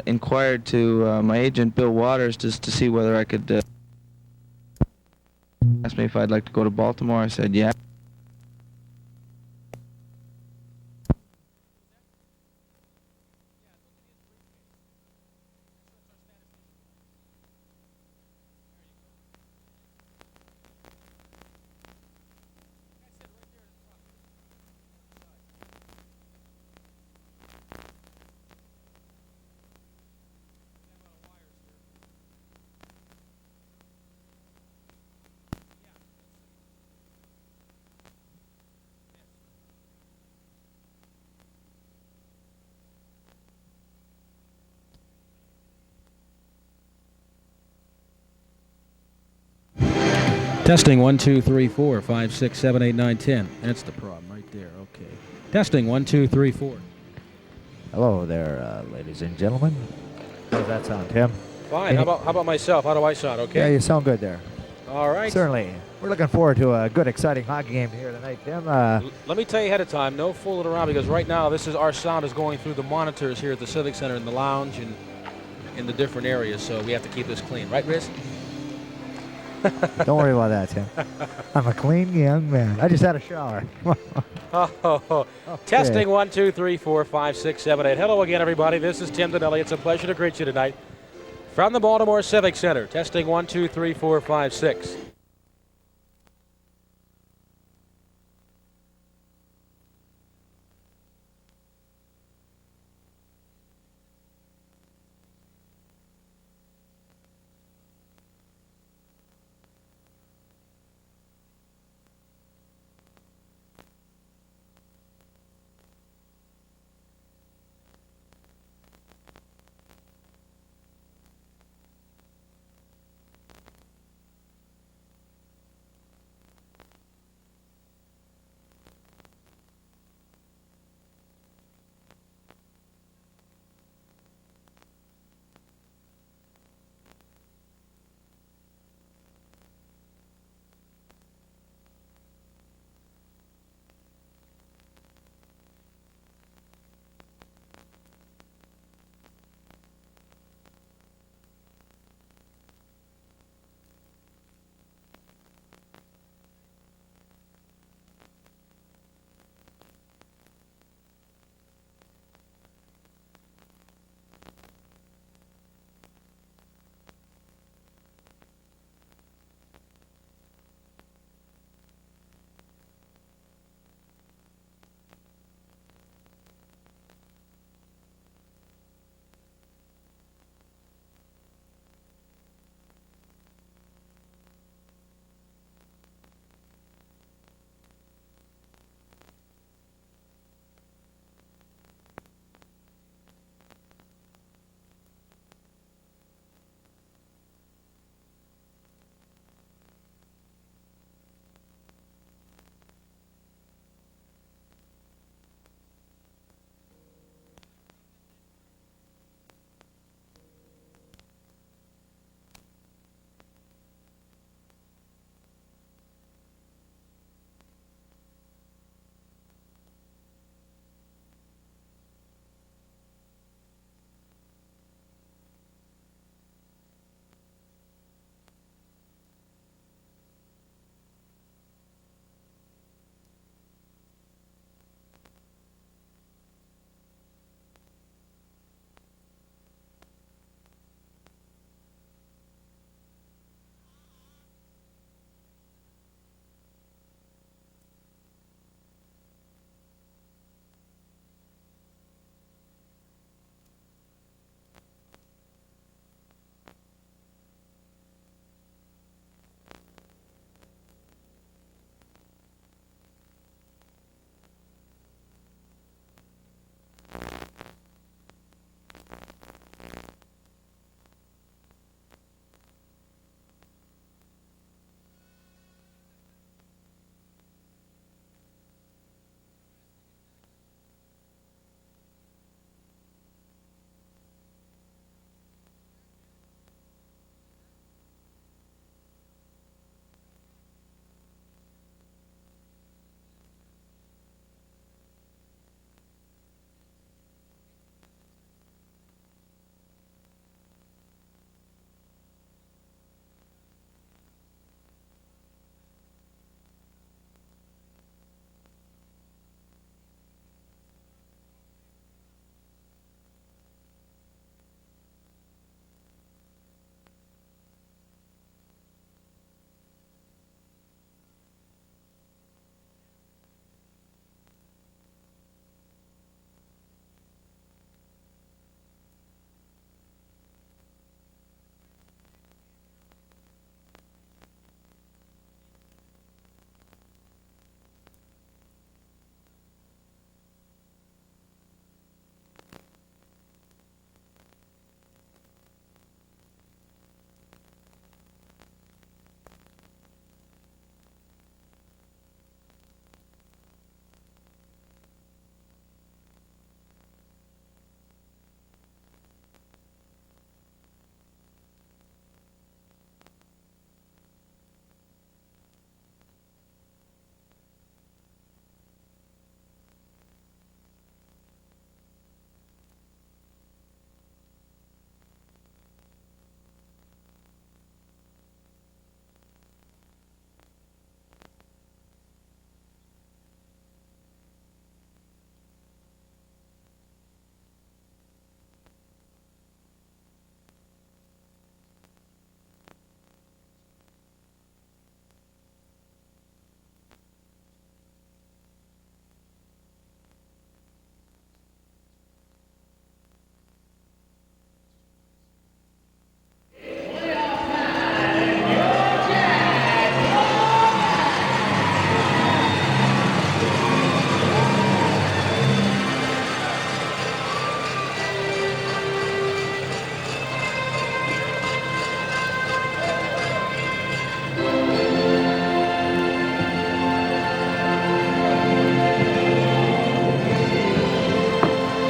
inquired to my agent, Bill Waters, just to see whether I could ask me if I'd like to go to Baltimore. I said, yeah. Testing 1, 2, 3, 4, 5, 6, 7, 8, 9, 10. That's the problem right there. Okay. Testing 1, 2, 3, 4. Hello there, ladies and gentlemen. How does that sound, Tim? Fine. How about myself? How do I sound? Okay. Yeah, you sound good there. All right. Certainly. We're looking forward to a good, exciting hockey game here tonight, Tim. Let me tell you ahead of time, no fooling around, because right now our sound is going through the monitors here at the Civic Center in the lounge and in the different areas, so we have to keep this clean. Right, Riz? Don't worry about that, Tim. I'm a clean young man. I just had a shower. Okay. Testing 1, 2, 3, 4, 5, 6, 7, 8. Hello again, everybody. This is Tim Donnelly. It's a pleasure to greet you tonight from the Baltimore Civic Center. Testing 1, 2, 3, 4, 5, 6.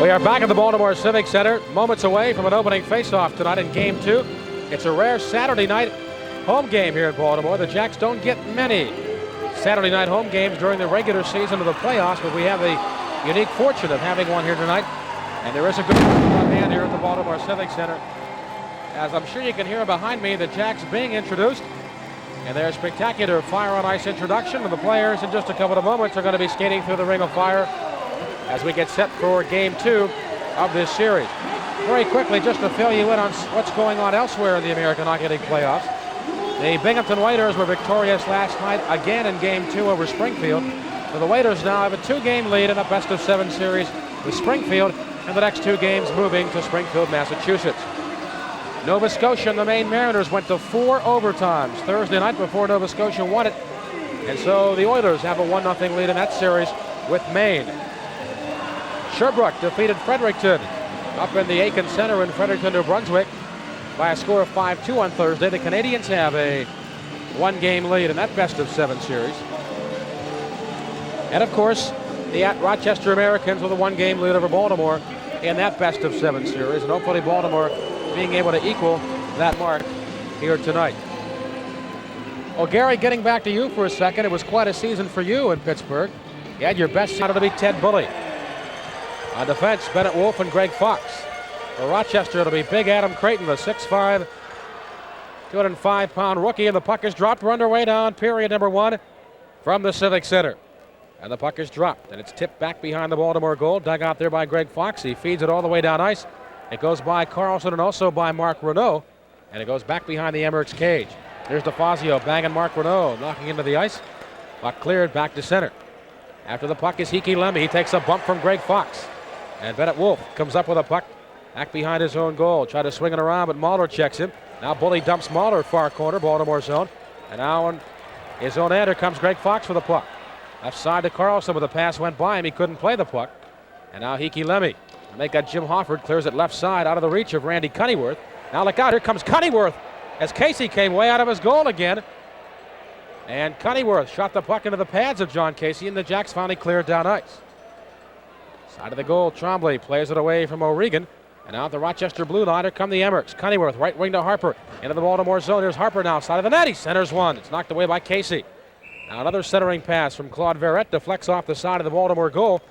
We are back at the Baltimore Civic Center, moments away from an opening faceoff tonight in Game 2. It's a rare Saturday night home game here in Baltimore. The Jacks don't get many Saturday night home games during the regular season of the playoffs, but we have the unique fortune of having one here tonight. And there is a good hand here at the Baltimore Civic Center. As I'm sure you can hear behind me, the Jacks being introduced. And their spectacular fire on ice introduction. And the players in just a couple of moments are going to be skating through the ring of fire as we get set for Game 2 of this series. Very quickly, just to fill you in on what's going on elsewhere in the American Hockey League playoffs. The Binghamton Waiters were victorious last night again in Game 2 over Springfield. So the Waiters now have a 2-game lead in a best-of-7 series with Springfield, and the next 2 games moving to Springfield, Massachusetts. Nova Scotia and the Maine Mariners went to 4 overtimes Thursday night before Nova Scotia won it. And so the Oilers have a 1-0 lead in that series with Maine. Sherbrooke defeated Fredericton up in the Aiken Center in Fredericton, New Brunswick by a score of 5-2 on Thursday. The Canadians have a 1-game lead in that best-of-7 series. And of course, the Rochester Americans with a 1-game lead over Baltimore in that best-of-7 series. And hopefully Baltimore being able to equal that mark here tonight. Well, Gary, getting back to you for a second, it was quite a season for you in Pittsburgh. You had your best season to be Ted Bully. On defense, Bennett Wolf and Greg Fox. For Rochester, it'll be Big Adam Creighton, the 6'5", 205-pound rookie, and the puck is dropped. We're underway down period number 1 from the Civic Center. And the puck is dropped, and it's tipped back behind the Baltimore goal, dug out there by Greg Fox. He feeds it all the way down ice. It goes by Carlson and also by Mark Renault, and it goes back behind the Emmerichs cage. There's DeFazio banging Mark Renault, knocking into the ice. Puck cleared back to center. After the puck is Hiki Lemmy. He takes a bump from Greg Fox. And Bennett Wolf comes up with a puck back behind his own goal. Try to swing it around, but Mahler checks him. Now Bully dumps Mahler far corner, Baltimore zone. And now on his own end, here comes Greg Fox with a puck. Left side to Carlson, but the pass went by him. He couldn't play the puck. And now Hiki Lemmy. Make that Jim Hofford, clears it left side out of the reach of Randy Cunnyworth. Now look out, here comes Cunnyworth as Casey came way out of his goal again. And Cunnyworth shot the puck into the pads of John Casey, and the Jacks finally cleared down ice. Side of the goal, Trombley plays it away from O'Regan. And out the Rochester blue line, here come the Emmerichs. Cunnyworth, right wing to Harper, into the Baltimore zone. Here's Harper now, side of the net. He centers one. It's knocked away by Casey. Now another centering pass from Claude Verrette, deflects off the side of the Baltimore goal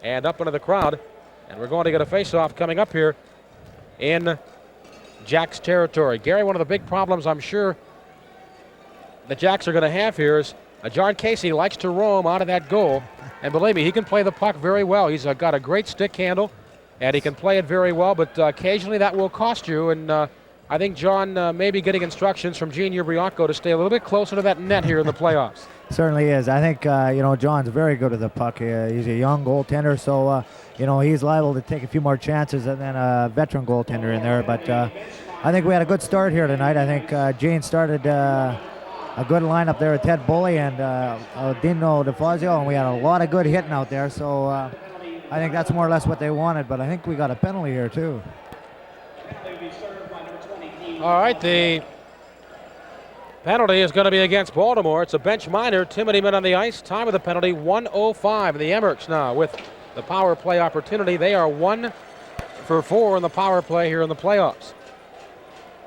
and up into the crowd. And we're going to get a face-off coming up here in Jacks territory. Gary, one of the big problems I'm sure the Jacks are going to have here is John Casey likes to roam out of that goal. And believe me, he can play the puck very well. He's got a great stick handle, and he can play it very well, but occasionally that will cost you. And I think John may be getting instructions from Gene Ubriaco to stay a little bit closer to that net here in the playoffs. Certainly is. I think, John's very good at the puck. He's a young goaltender, so, he's liable to take a few more chances than a veteran goaltender in there. But I think we had a good start here tonight. I think Gene started a good lineup there with Ted Bully and Dino DeFazio, and we had a lot of good hitting out there. So I think that's more or less what they wanted, but I think we got a penalty here, too. All right, the penalty is going to be against Baltimore. It's a bench minor, 2 men on the ice. Time of the penalty, 1:05. The Emmerichs now with the power play opportunity. They are 1 for 4 in the power play here in the playoffs.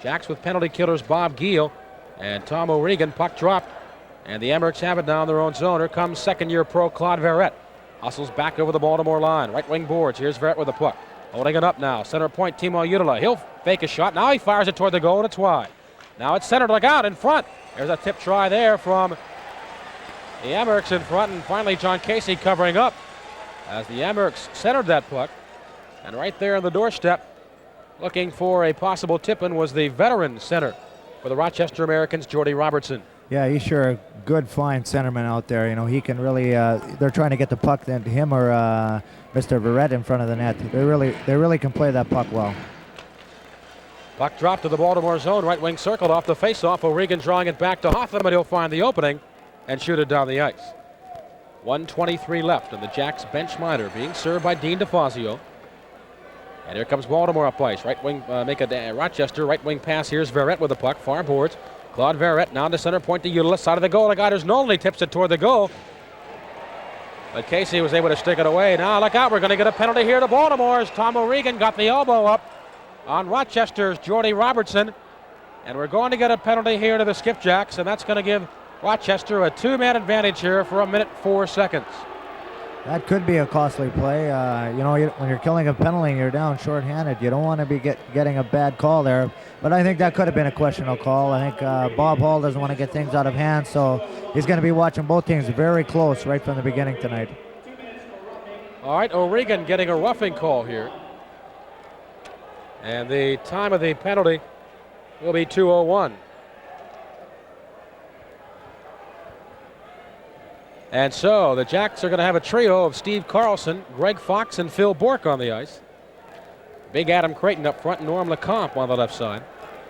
Jacks with penalty killers Bob Giel and Tom O'Regan. Puck dropped, and the Emmerichs have it down their own zone. Here comes second-year pro Claude Verrette. Hustles back over the Baltimore line. Right wing boards. Here's Verrette with the puck. Holding it up now. Center point, Timo Uttila. He'll fake a shot. Now he fires it toward the goal, and it's wide. Now it's centered. Look out in front. There's a tip try there from the Emmerichs in front, and finally John Casey covering up as the Emmerichs centered that puck. And right there on the doorstep, looking for a possible tip-in, was the veteran center for the Rochester Americans, Jordy Robertson. Yeah, he's sure a good, fine centerman out there. He can really. They're trying to get the puck then to him or Mr. Verrette in front of the net. They really can play that puck well. Puck dropped to the Baltimore zone. Right wing circled off the faceoff. O'Regan drawing it back to Hoffman, but he'll find the opening and shoot it down the ice. 1:23 left, and the Jacks bench minor being served by Dean DeFazio. And here comes Baltimore up ice. Right wing, make a Rochester right wing pass. Here's Verrette with the puck, far boards. Claude Verrette now to center point to Utilus, side of the goal. The guy there's Nolan, he tips it toward the goal. But Casey was able to stick it away. Now look out, we're going to get a penalty here to Baltimore as Tom O'Regan got the elbow up on Rochester's Jordy Robertson. And we're going to get a penalty here to the Skipjacks, and that's going to give Rochester a 2-man advantage here for 1 minute 4 seconds. That could be a costly play. When you're killing a penalty and you're down shorthanded, you don't want to be getting a bad call there. But I think that could have been a questionable call. I think Bob Hall doesn't want to get things out of hand, so he's going to be watching both teams very close right from the beginning tonight. All right, O'Regan getting a roughing call here. And the time of the penalty will be 2:01. And so the Jacks are going to have a trio of Steve Carlson, Greg Fox, and Phil Bork on the ice. Big Adam Creighton up front, Norm Lecomte on the left side.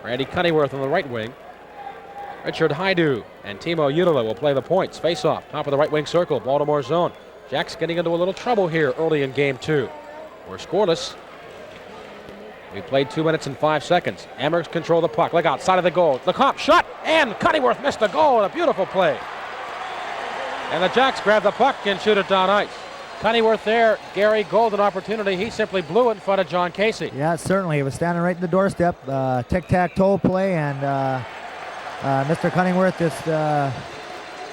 Randy Cunneyworth on the right wing. Richard Haidu and Timo Uttila will play the points. Face off, top of the right wing circle, Baltimore zone. Jacks getting into a little trouble here early in game 2. We're scoreless. We played 2 minutes and 5 seconds. Amherst control the puck. Look outside of the goal. Lecomte shot, and Cunneyworth missed the goal. A beautiful play. And the Jacks grab the puck and shoot it down ice. Cunneyworth there, Gary, golden opportunity. He simply blew it in front of John Casey. Yeah, certainly. He was standing right in the doorstep. Tic-tac-toe play, and Mr. Cunneyworth just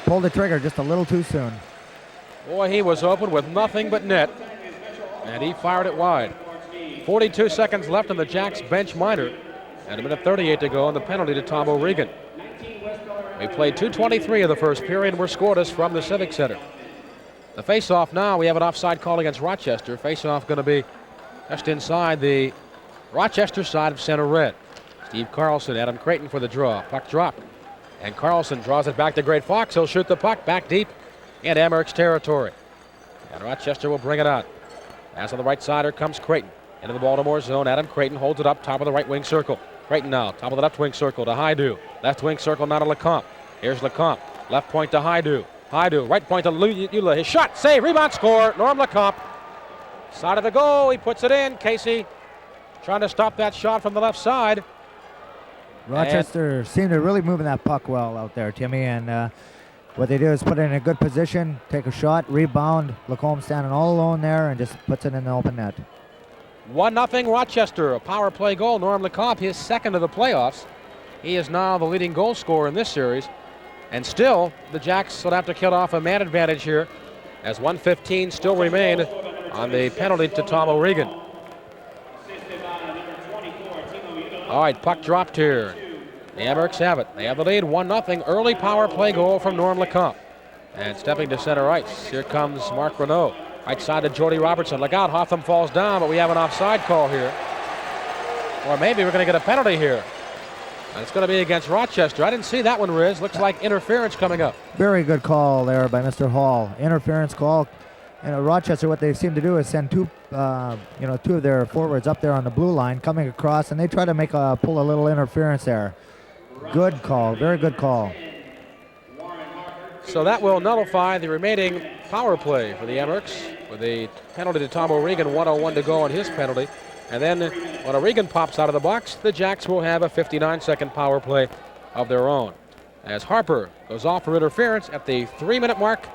pulled the trigger just a little too soon. Boy, he was open with nothing but net, and he fired it wide. 42 seconds left on the Jacks bench minor, and 1:38 to go on the penalty to Tom O'Regan. We played 2:23 of the first period, and we're scoreless from the Civic Center. The face-off now, we have an offside call against Rochester. Face-off going to be just inside the Rochester side of center red. Steve Carlson, Adam Creighton for the draw. Puck drop. And Carlson draws it back to Greg Fox. He'll shoot the puck back deep in Amherst territory. And Rochester will bring it out. As on the right side, here comes Creighton. Into the Baltimore zone. Adam Creighton holds it up top of the right wing circle. Creighton now, top of the left wing circle to Haidu. Left wing circle now to Lecomte. Here's Lecomte. Left point to Haidu. Haidu, right point to Uttila. His shot, save, rebound, score. Norm Lecomte. Side of the goal, he puts it in. Casey trying to stop that shot from the left side. Rochester seemed to really moving that puck well out there, Timmy, and what they do is put it in a good position, take a shot, rebound. Lecomte standing all alone there and just puts it in the open net. 1-0 Rochester, a power play goal. Norm Lecomte, his second of the playoffs. He is now the leading goal scorer in this series. And still, the Jacks will have to kill off a man advantage here as 1:15 still remain on the penalty to Tom O'Regan. All right, puck dropped here. The Amherst have it. They have the lead, 1-0. Early power play goal from Norm Lecomte. And stepping to center ice, here comes Mark Renaud. Right side to Jordy Robertson. Look out, Hotham falls down, but we have an offside call here. Or maybe we're going to get a penalty here. And it's going to be against Rochester. I didn't see that one, Riz. Looks like interference coming up. Very good call there by Mr. Hall. Interference call. And Rochester, what they seem to do is send two of their forwards up there on the blue line, coming across, and they try to pull a little interference there. Good call, very good call. So that will nullify the remaining power play for the Amherst with a penalty to Tom O'Regan, 1:01 to go on his penalty. And then when O'Regan pops out of the box, the Jacks will have a 59-second power play of their own. As Harper goes off for interference at the 3-minute mark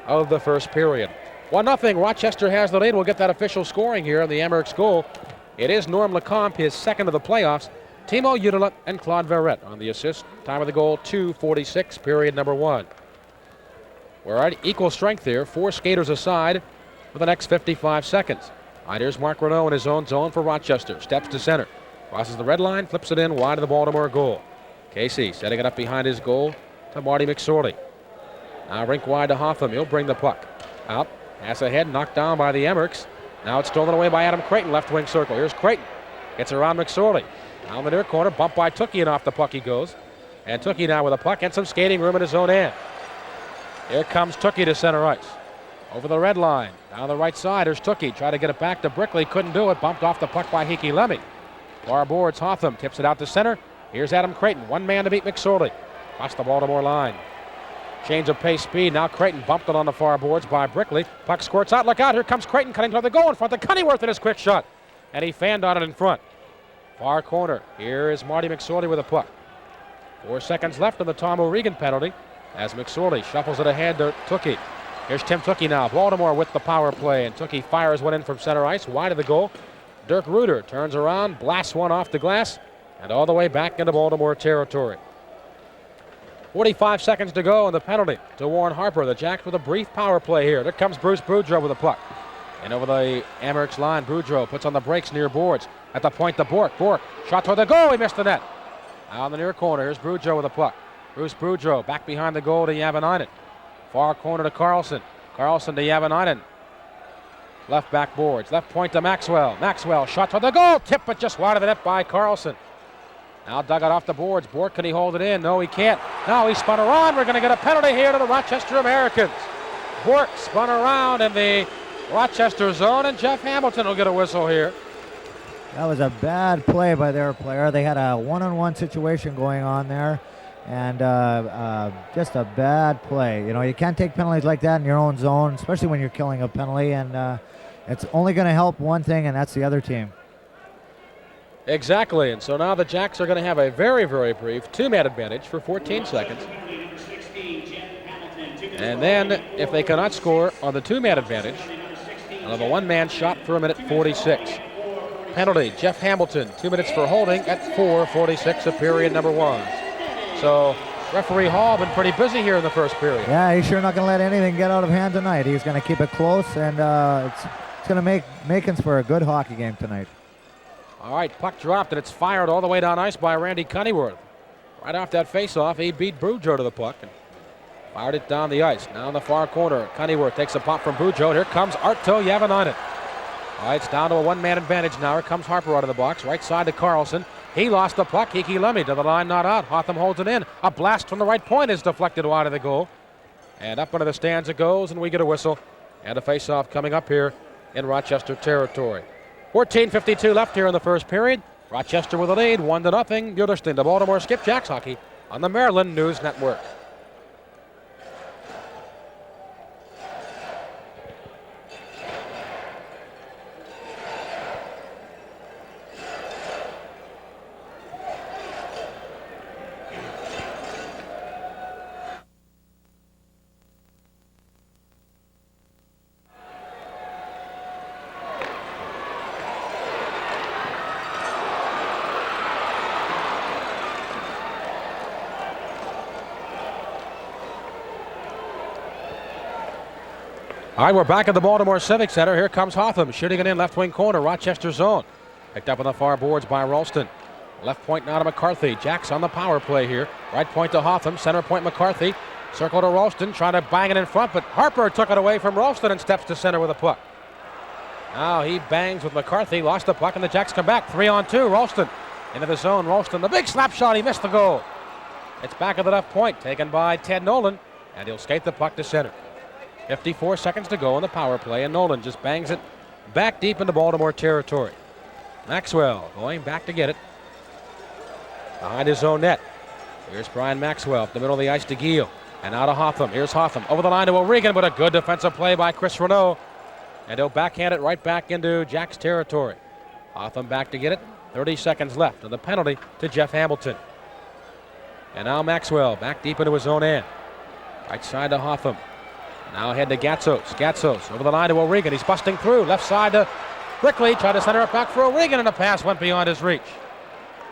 of the first period. 1-0, Rochester has the lead. We'll get that official scoring here on the Amherst goal. It is Norm Lecomte, his second of the playoffs. Timo Uttila and Claude Verrette on the assist. Time of the goal, 2:46, period number 1. We're at equal strength here, 4 skaters aside for the next 55 seconds. All right, here's Mark Renaud in his own zone for Rochester. Steps to center. Crosses the red line, flips it in wide of the Baltimore goal. Casey setting it up behind his goal to Marty McSorley. Now rink wide to Hotham. He'll bring the puck out. Pass ahead, knocked down by the Amherst. Now it's stolen away by Adam Creighton, left wing circle. Here's Creighton. Gets around McSorley. Down the near corner, bumped by Tookie, and off the puck he goes. And Tookie now with a puck and some skating room in his own end. Here comes Tookie to center ice. Over the red line. Down the right side, there's Tookie. Tried to get it back to Brickley. Couldn't do it. Bumped off the puck by Hickey Lemmy. Far boards, Hotham. Tips it out to center. Here's Adam Creighton. One man to beat McSorley. Across the Baltimore line. Change of pace, speed. Now Creighton bumped it on the far boards by Brickley. Puck squirts out. Look out. Here comes Creighton cutting toward the goal in front of Cunneyworth in his quick shot. And he fanned on it in front. Far corner. Here is Marty McSorley with a puck. 4 seconds left on the Tom O'Regan penalty as McSorley shuffles it ahead to Tookie. Here's Tim Tookie now. Baltimore with the power play, and Tookie fires one in from center ice, wide of the goal. Dirk Reuter turns around, blasts one off the glass, and all the way back into Baltimore territory. 45 seconds to go, and the penalty to Warren Harper. The Jacks with a brief power play here. There comes Bruce Boudreau with a puck. And over the Amerks line, Boudreau puts on the brakes near boards. At the point to Bork. Bork, shot toward the goal, he missed the net. Out in the near corner, here's Boudreau with a puck. Bruce Boudreau back behind the goal to Javanainen. Far corner to Carlson. Carlson to Javanainen. Left back boards. Left point to Maxwell. Maxwell shot toward the goal. Tip, but just wide of the net by Carlson. Now dug it off the boards. Bork, can he hold it in? No, he can't. Now he spun around. We're going to get a penalty here to the Rochester Americans. Bork spun around in the Rochester zone, and Jeff Hamilton will get a whistle here. That was a bad play by their player. They had a one-on-one situation going on there. And just a bad play. You know, you can't take penalties like that in your own zone, especially when you're killing a penalty. And it's only going to help one thing, and that's the other team. Exactly. And so now the Jacks are going to have a very, very brief two-man advantage for 14 seconds. And then, if they cannot score on the two-man advantage, they'll have a one-man shot for a minute 46. Penalty, Jeff Hamilton, 2 minutes for holding at 4:46 of period number 1. So referee Hall been pretty busy here in the first period. Yeah, he's sure not going to let anything get out of hand tonight. He's going to keep it close, and it's going to make makings for a good hockey game tonight. All right, puck dropped, and it's fired all the way down ice by Randy Cunnyworth. Right off that faceoff, he beat Boudreau to the puck and fired it down the ice. Now in the far corner, Cunnyworth takes a pop from Boudreau. Here comes Arto Javanainen. All right, it's down to a one-man advantage now. Here comes Harper out of the box, right side to Carlson. He lost the puck. Hiki Lemmy to the line, not out. Hotham holds it in. A blast from the right point is deflected wide of the goal. And up into the stands it goes, and we get a whistle. And a face-off coming up here in Rochester territory. 14:52 left here in the first period. Rochester with a lead, 1-0. You're listening to Baltimore Skipjacks hockey on the Maryland News Network. All right, we're back at the Baltimore Civic Center. Here comes Hotham, shooting it in left wing corner, Rochester zone. Picked up on the far boards by Ralston. Left point now to McCarthy. Jacks on the power play here. Right point to Hotham, center point McCarthy. Circle to Ralston, trying to bang it in front, but Harper took it away from Ralston and steps to center with a puck. Now he bangs with McCarthy, lost the puck, and the Jacks come back. 3-on-2, Ralston into the zone. Ralston, the big slap shot, he missed the goal. It's back at the left point, taken by Ted Nolan, and he'll skate the puck to center. 54 seconds to go on the power play, and Nolan just bangs it back deep into Baltimore territory. Maxwell going back to get it. Behind his own net. Here's Brian Maxwell up the middle of the ice to Giel. And out of Hotham. Here's Hotham over the line to O'Regan, but a good defensive play by Chris Renaud. And he'll backhand it right back into Jack's territory. Hotham back to get it. 30 seconds left, and the penalty to Jeff Hamilton. And now Maxwell back deep into his own end. Right side to Hotham. Now ahead to Gatsos. Gatsos over the line to O'Regan. He's busting through. Left side to Brickley. Tried to center it back for O'Regan, and the pass went beyond his reach.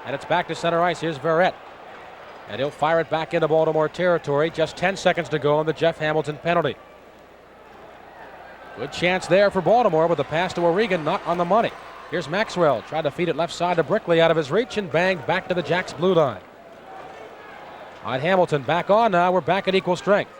And it's back to center ice. Here's Verrett. And he'll fire it back into Baltimore territory. Just 10 seconds to go on the Jeff Hamilton penalty. Good chance there for Baltimore with the pass to O'Regan, not on the money. Here's Maxwell. Tried to feed it left side to Brickley out of his reach and banged back to the Jacks blue line. All right, Hamilton back on now. We're back at equal strength.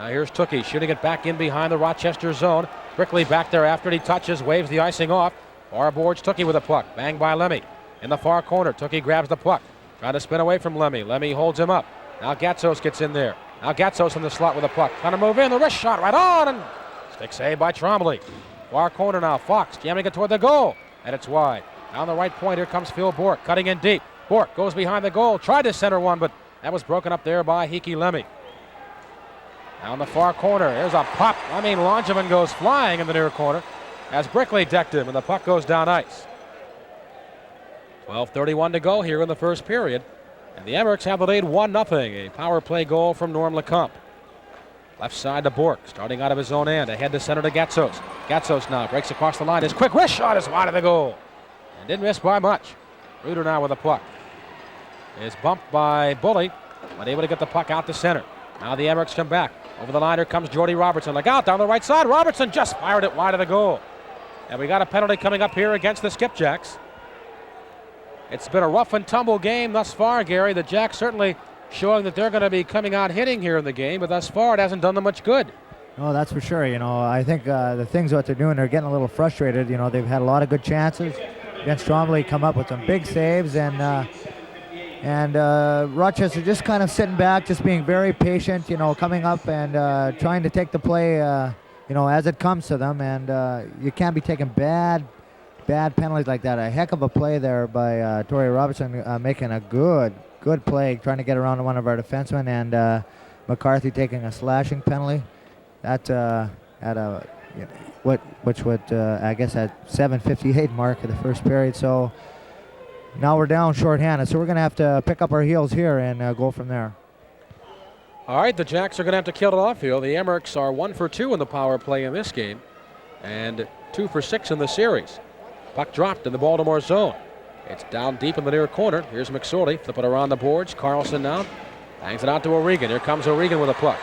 Here's Tookie shooting it back in behind the Rochester zone. Brickley back there after it. He touches, waves the icing off. Far boards Tookie with a puck. Banged by Lemmy. In the far corner, Tookie grabs the puck. Trying to spin away from Lemmy. Lemmy holds him up. Now Gatsos gets in there. Now Gatsos in the slot with a puck. Trying to move in. The wrist shot right on. And stick save by Trombley. Far corner now. Fox jamming it toward the goal. And it's wide. Down the right point, here comes Phil Bork. Cutting in deep. Bork goes behind the goal. Tried to center one, but that was broken up there by Hiki Lemmy. Now in the far corner, there's a pop. Langevin goes flying in the near corner as Brickley decked him, and the puck goes down ice. 12:31 to go here in the first period, and the Emirates have the lead 1-0. A power play goal from Norm Lecomte. Left side to Bork, starting out of his own end. Ahead to center to Gatsos. Gatsos now breaks across the line. His quick wrist shot is wide of the goal. And didn't miss by much. Reuter now with the puck. Is bumped by Bully, but able to get the puck out to center. Now the Emmericks come back. Over the line, here comes Jordy Robertson. Look out, down the right side. Robertson just fired it wide of the goal. And we got a penalty coming up here against the Skipjacks. It's been a rough and tumble game thus far, Gary. The Jacks certainly showing that they're going to be coming out hitting here in the game, but thus far it hasn't done them much good. Oh, that's for sure. I think the things what they're doing, they're getting a little frustrated. They've had a lot of good chances against Trombley, come up with some big saves, and Rochester just kind of sitting back, just being very patient, coming up and trying to take the play, as it comes to them. And you can't be taking bad penalties like that. A heck of a play there by Torrey Robertson, making a good play, trying to get around one of our defensemen, and McCarthy taking a slashing penalty. That at a which would I guess at 7:58 mark of the first period. So now we're down shorthanded. So we're going to have to pick up our heels here and go from there. All right, the Jacks are going to have to kill it off here. The Emmericks are 1 for 2 in the power play in this game, and 2 for 6 in the series. Puck dropped in the Baltimore zone. It's down deep in the near corner. Here's McSorley, flip it around the boards. Carlson now bangs it out to O'Regan. Here comes O'Regan with a puck.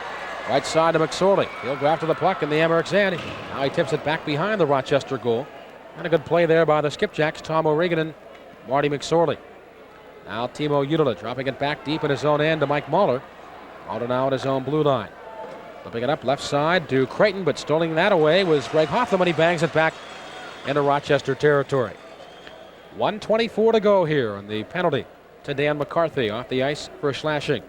Right side to McSorley. He'll go after the puck in the Emmericks end. Now he tips it back behind the Rochester goal. And a good play there by the Skipjacks, Tom O'Regan and Marty McSorley. Now Timo Udala dropping it back deep in his own end to Mike Mahler. Mahler now at his own blue line. Flipping it up left side to Creighton, but stealing that away was Greg Hotham, and he bangs it back into Rochester territory. 1:24 to go here on the penalty to Dan McCarthy off the ice for a slashing.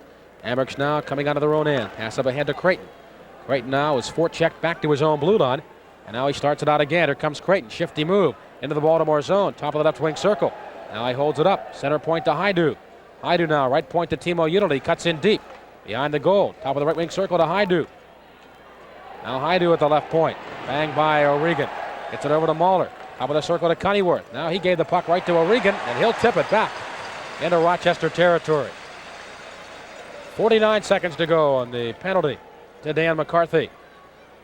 Emmericks now coming out of their own end. Pass up ahead to Creighton. Creighton now is forechecked back to his own blue line. And now he starts it out again. Here comes Creighton. Shifty move into the Baltimore zone. Top of the left wing circle. Now he holds it up. Center point to Haidu. Haidu now right point to Timo Udala. He cuts in deep. Behind the goal. Top of the right wing circle to Haidu. Now Haidu at the left point. Bang by O'Regan. Gets it over to Mahler. Top of the circle to Cunnyworth. Now he gave the puck right to O'Regan, and he'll tip it back into Rochester territory. 49 seconds to go on the penalty to Dan McCarthy.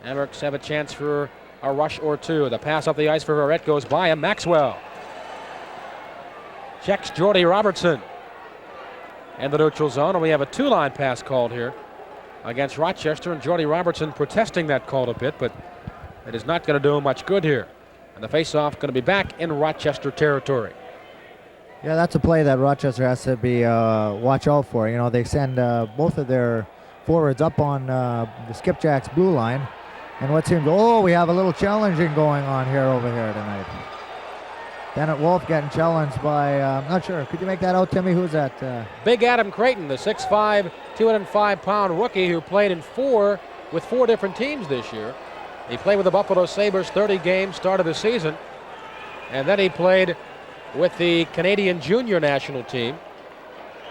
Emmericks have a chance for a rush or two. The pass up the ice for Verrett goes by him. Maxwell checks Jordy Robertson in the neutral zone, and we have a two-line pass called here against Rochester, and Jordy Robertson protesting that call a bit, but it is not going to do him much good here. And the face-off going to be back in Rochester territory. Yeah, that's a play that Rochester has to be watch out for. They send both of their forwards up on the Skipjacks blue line. And what seems, we have a little challenging going on here over here tonight. Bennett Wolf getting challenged by, I'm not sure. Could you make that out, Timmy? Who's that? Big Adam Creighton, the 6'5", 205-pound rookie who played with four different teams this year. He played with the Buffalo Sabres 30 games, start of the season. And then he played with the Canadian junior national team.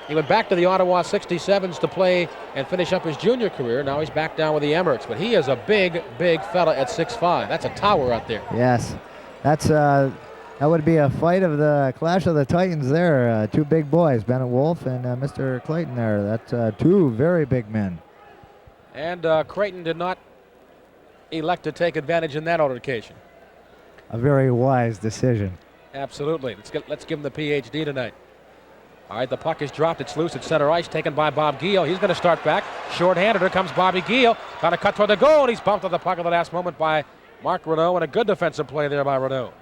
He went back to the Ottawa 67s to play and finish up his junior career. Now he's back down with the Emmericks, but he is a big fella at 6'5". That's a tower out there. Yes, that's that would be a fight of the Clash of the Titans there. Two big boys, Bennett Wolf and Mr. Clayton there. That's two very big men. And Creighton did not elect to take advantage in that altercation. A very wise decision. Absolutely. Let's give him the PhD tonight. All right, the puck is dropped. It's loose at center ice, taken by Bob Giel. He's going to start back. Short-handed. Here comes Bobby Giel. Trying to cut toward the goal, and he's bumped on the puck at the last moment by Mark Renaud, and a good defensive play there by Renaud.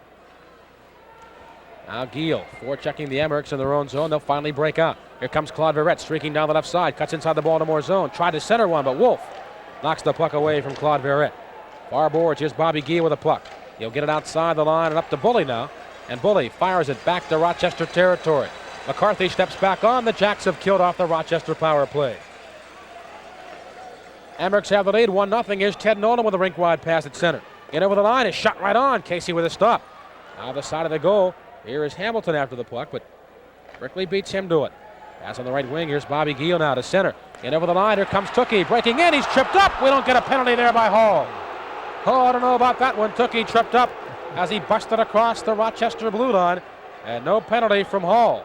Now Giel forechecking the Emmericks in their own zone. They'll finally break out. Here comes Claude Verrett streaking down the left side. Cuts inside the Baltimore zone. Tried to center one, but Wolf knocks the puck away from Claude Verrett. Far boards. Here's Bobby Giel with a puck. He'll get it outside the line and up to Bully now. And Bully fires it back to Rochester territory. McCarthy steps back on. The Jacks have killed off the Rochester power play. Emmericks have the lead, 1-0. Here's Ted Nolan with a rink-wide pass at center. In over the line, is shot right on. Casey with a stop. Now the side of the goal. Here is Hamilton after the puck, but Brickley beats him to it. Pass on the right wing. Here's Bobby Giel now to center. In over the line. Here comes Tukey breaking in. He's tripped up. We don't get a penalty there by Hall. Oh, I don't know about that one. Tukey tripped up as he busted across the Rochester blue line. And no penalty from Hall.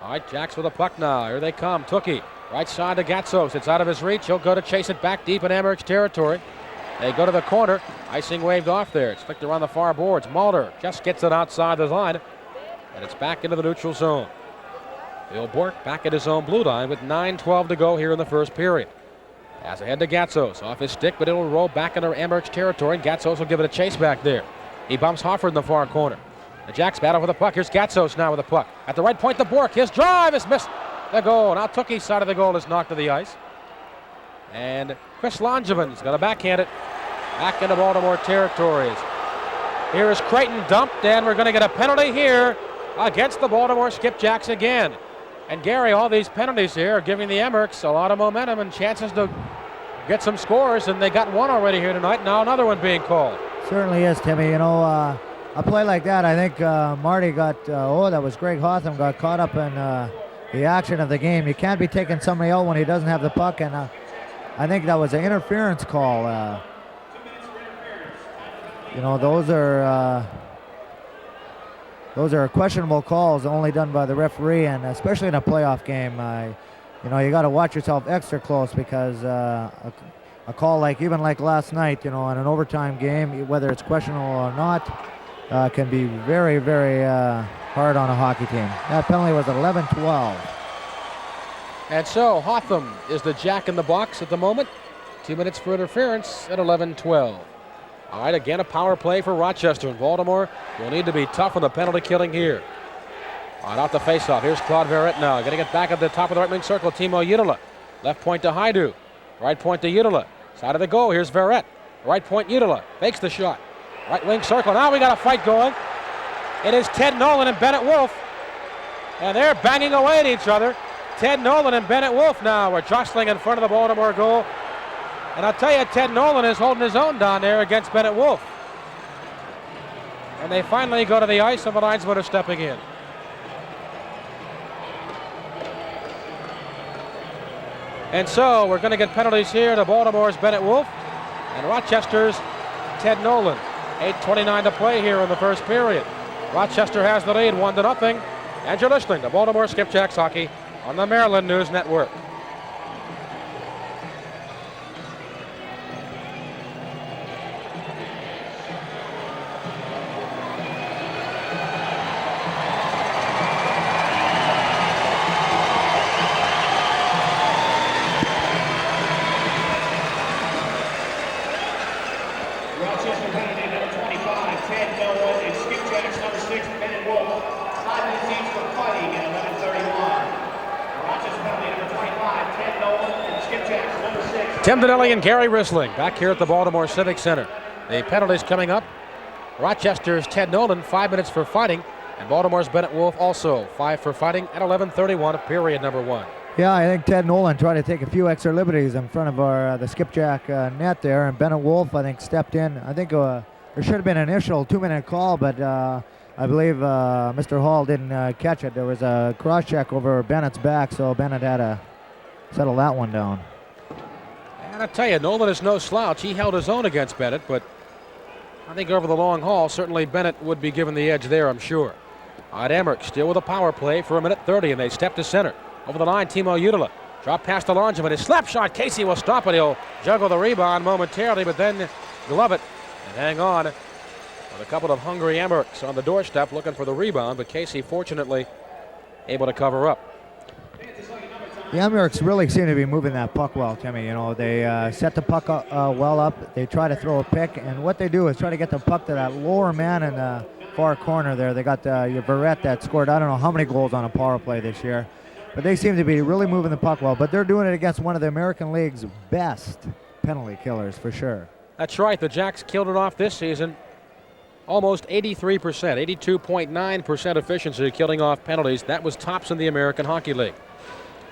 All right, Jacks with a puck now. Here they come. Tukey Right side to Gatsos. It's out of his reach. He'll go to chase it back deep in Emmerich territory. They go to the corner. Icing waved off there. It's flicked around the far boards. Mulder just gets it outside the line. And it's back into the neutral zone. Bill Bork back at his own blue line with 9:12 to go here in the first period. Pass ahead to Gatsos. Off his stick, but it'll roll back into Emmerich territory. And Gatsos will give it a chase back there. He bumps Hofford in the far corner. The Jacks battle for the puck. Here's Gatsos now with the puck. At the right point, the Bork. His drive is missed. The goal. Now Tookie's side of the goal is knocked to the ice. And Chris Longevin's going to backhand it back into Baltimore territories. Here is Creighton dumped, and we're going to get a penalty here against the Baltimore Skipjacks again. And Gary, all these penalties here are giving the Emmerichs a lot of momentum and chances to get some scores, and they got one already here tonight. Now another one being called. Certainly is, Timmy. You know, a play like that, I think Marty got, that was Greg Hotham, got caught up in the action of the game. You can't be taking somebody out when he doesn't have the puck, and I think that was an interference call. You know, those are questionable calls only done by the referee, and especially in a playoff game. You know, you got to watch yourself extra close because a call like last night, you know, in an overtime game, whether it's questionable or not, can be very, very hard on a hockey team. That penalty was 11-12. And so Hotham is the Jack in the box at the moment. 2 minutes for interference at 11-12. All right, again, a power play for Rochester, and Baltimore will need to be tough on the penalty killing here. All right, off the faceoff. Here's Claude Verrett now. Getting it back at the top of the right wing circle. Timo Uttila. Left point to Haidu. Right point to Uttila. Side of the goal. Here's Verrett. Right point Uttila. Fakes the shot. Right wing circle. Now we got a fight going. It is Ted Nolan and Bennett Wolf. And they're banging away at each other. Ted Nolan and Bennett Wolf now are jostling in front of the Baltimore goal. And I'll tell you, Ted Nolan is holding his own down there against Bennett Wolf. And they finally go to the ice, and the linesmen are stepping in. And so we're going to get penalties here to Baltimore's Bennett Wolf and Rochester's Ted Nolan. 8:29 to play here in the first period. Rochester has the lead 1-0. And you're listening to Baltimore Skipjacks Hockey on the Maryland News Network. Rochester penalty number 25, Ted Nolan, and Skipjacks number 6, Bennett Wolf. 5 minutes each for fighting at 11:31. Rochester penalty number 25, Ted Nolan, and Skipjacks number 6. Tim Donnelly and Gary Risling back here at the Baltimore Civic Center. The penalties coming up. Rochester's Ted Nolan, 5 minutes for fighting, and Baltimore's Bennett Wolf also 5 for fighting at 11:31 of period number 1. Yeah, I think Ted Nolan tried to take a few extra liberties in front of the Skipjack net there, and Bennett Wolf, I think, stepped in. I think there should have been an initial 2-minute call, but I believe Mr. Hall didn't catch it. There was a cross-check over Bennett's back, so Bennett had to settle that one down. And I tell you, Nolan is no slouch. He held his own against Bennett, but I think over the long haul, certainly Bennett would be given the edge there, I'm sure. All right, Emmerich still with a power play for 1:30, and they step to center. Over the line, Timo Uttila. Drop past the Longeman. His slap shot. Casey will stop it. He'll juggle the rebound momentarily, but then glove it and hang on. With a couple of hungry Emmerichs on the doorstep looking for the rebound, but Casey fortunately able to cover up. The Emmerichs really seem to be moving that puck well, Timmy. You know, they set the puck well up. They try to throw a pick, and what they do is try to get the puck to that lower man in the far corner there. They got your Verrett that scored I don't know how many goals on a power play this year. But they seem to be really moving the puck well. But they're doing it against one of the American League's best penalty killers, for sure. That's right. The Jacks killed it off this season. Almost 83%, 82.9% efficiency killing off penalties. That was tops in the American Hockey League.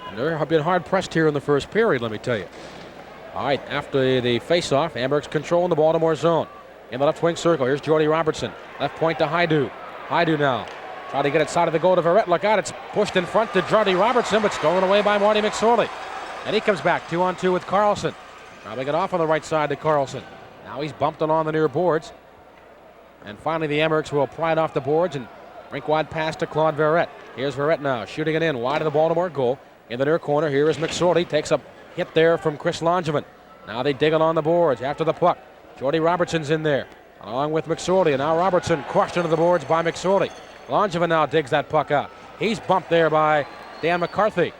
And they've been hard pressed here in the first period, let me tell you. All right, after the face-off, Emmerichs controlling the Baltimore zone. In the left wing circle, here's Jordy Robertson. Left point to Haidu. Haidu now. Try to get it side of the goal to Verrett. Look out, it's pushed in front to Jordy Robertson, but stolen away by Marty McSorley. And he comes back 2-on-2 with Carlson. Dropping it off on the right side to Carlson. Now he's bumped along the near boards. And finally the Emmerichs will pry it off the boards and rink wide pass to Claude Verrett. Here's Verrett now, shooting it in wide of the Baltimore goal. in the near corner. Here is McSorley. Takes a hit there from Chris Langevin. Now they dig along the boards after the puck. Jordy Robertson's in there, along with McSorley. And now Robertson crushed into the boards by McSorley. Langevin now digs that puck out. He's bumped there by Dan McCarthy.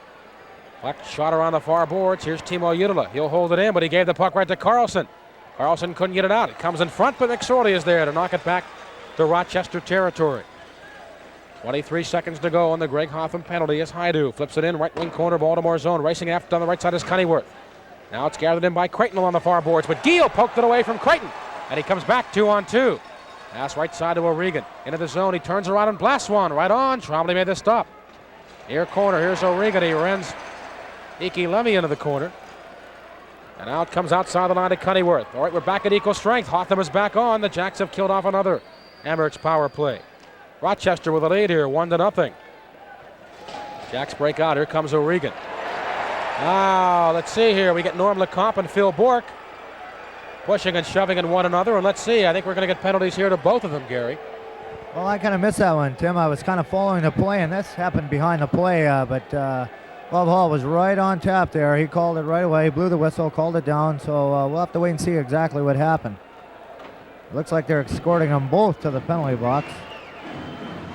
Puck shot around the far boards. Here's Timo Uttila. He'll hold it in, but he gave the puck right to Carlson. Carlson couldn't get it out. It comes in front, but McSorley is there to knock it back to Rochester territory. 23 seconds to go on the Greg Hoffman penalty as Haidu flips it in, right wing corner, Baltimore zone. Racing after on the right side is Cunneyworth. Now it's gathered in by Creighton along the far boards, but Giel poked it away from Creighton, and he comes back 2-on-2. Pass right side to O'Regan. Into the zone, he turns around and blasts one. Right on, Trombley made the stop. Near corner, here's O'Regan. He runs Iki Lemmy into the corner. And out comes outside the line to Cunneyworth. All right, we're back at equal strength. Hotham is back on. The Jacks have killed off another Amherst power play. Rochester with a lead here, 1-0. Jacks break out. Here comes O'Regan. Now, let's see here. We get Norm Lecomte and Phil Bork pushing and shoving at one another. And let's see, I think we're going to get penalties here to both of them, Gary. Well, I kind of missed that one, Tim. I was kind of following the play, and this happened behind the play, but Bob Hall was right on tap there. He called it right away, blew the whistle, called it down, so we'll have to wait and see exactly what happened. Looks like they're escorting them both to the penalty box.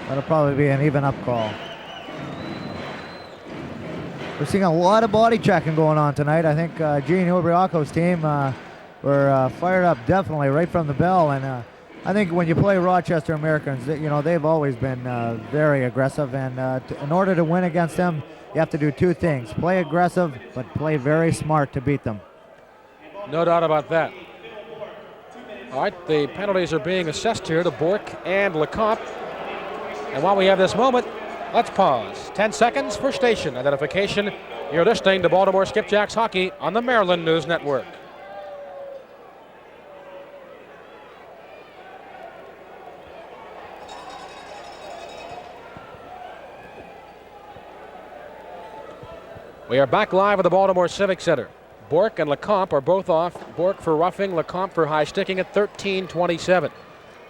That'll probably be an even up call. We're seeing a lot of body checking going on tonight. I think Gene Ubriaco's team were fired up definitely right from the bell, and I think when you play Rochester Americans, they've always been very aggressive, and in order to win against them, you have to do two things: play aggressive, but play very smart to beat them. No doubt about that. All right, the penalties are being assessed here to Bork and Lecomte. And while we have this moment, let's pause. 10 seconds for station identification. You're listening to Baltimore Skipjacks Hockey on the Maryland News Network. We are back live at the Baltimore Civic Center. Bork and Lecomte are both off. Bork for roughing, Lecomte for high sticking at 13:27.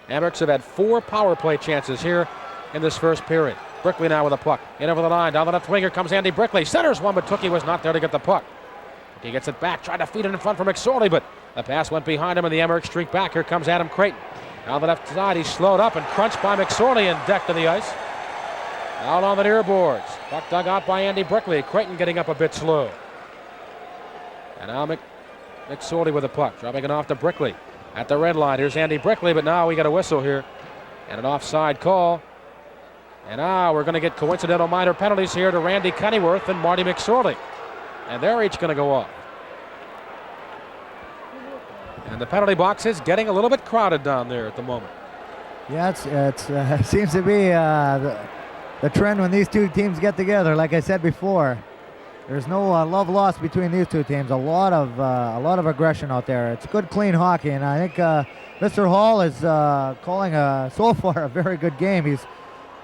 Amherst have had 4 power play chances here in this first period. Brickley now with a puck. In over the line. Down the left winger comes Andy Brickley. Centers one, but Tookie was not there to get the puck. He gets it back. Tried to feed it in front for McSorley, but the pass went behind him and the Amherst streak back. Here comes Adam Creighton. Down the left side. He's slowed up and crunched by McSorley and decked to the ice. Out on the near boards. Puck dug out by Andy Brickley. Creighton getting up a bit slow. And now McSorley with the puck. Dropping it off to Brickley. At the red line. Here's Andy Brickley, but now we got a whistle here. And an offside call. And now we're going to get coincidental minor penalties here to Randy Cunneyworth and Marty McSorley. And they're each going to go off. And the penalty box is getting a little bit crowded down there at the moment. Yeah, it seems to be the trend when these two teams get together. Like I said before, there's no love lost between these two teams. A lot of aggression out there. It's good, clean hockey, and I think Mr. Hall is calling so far a very good game.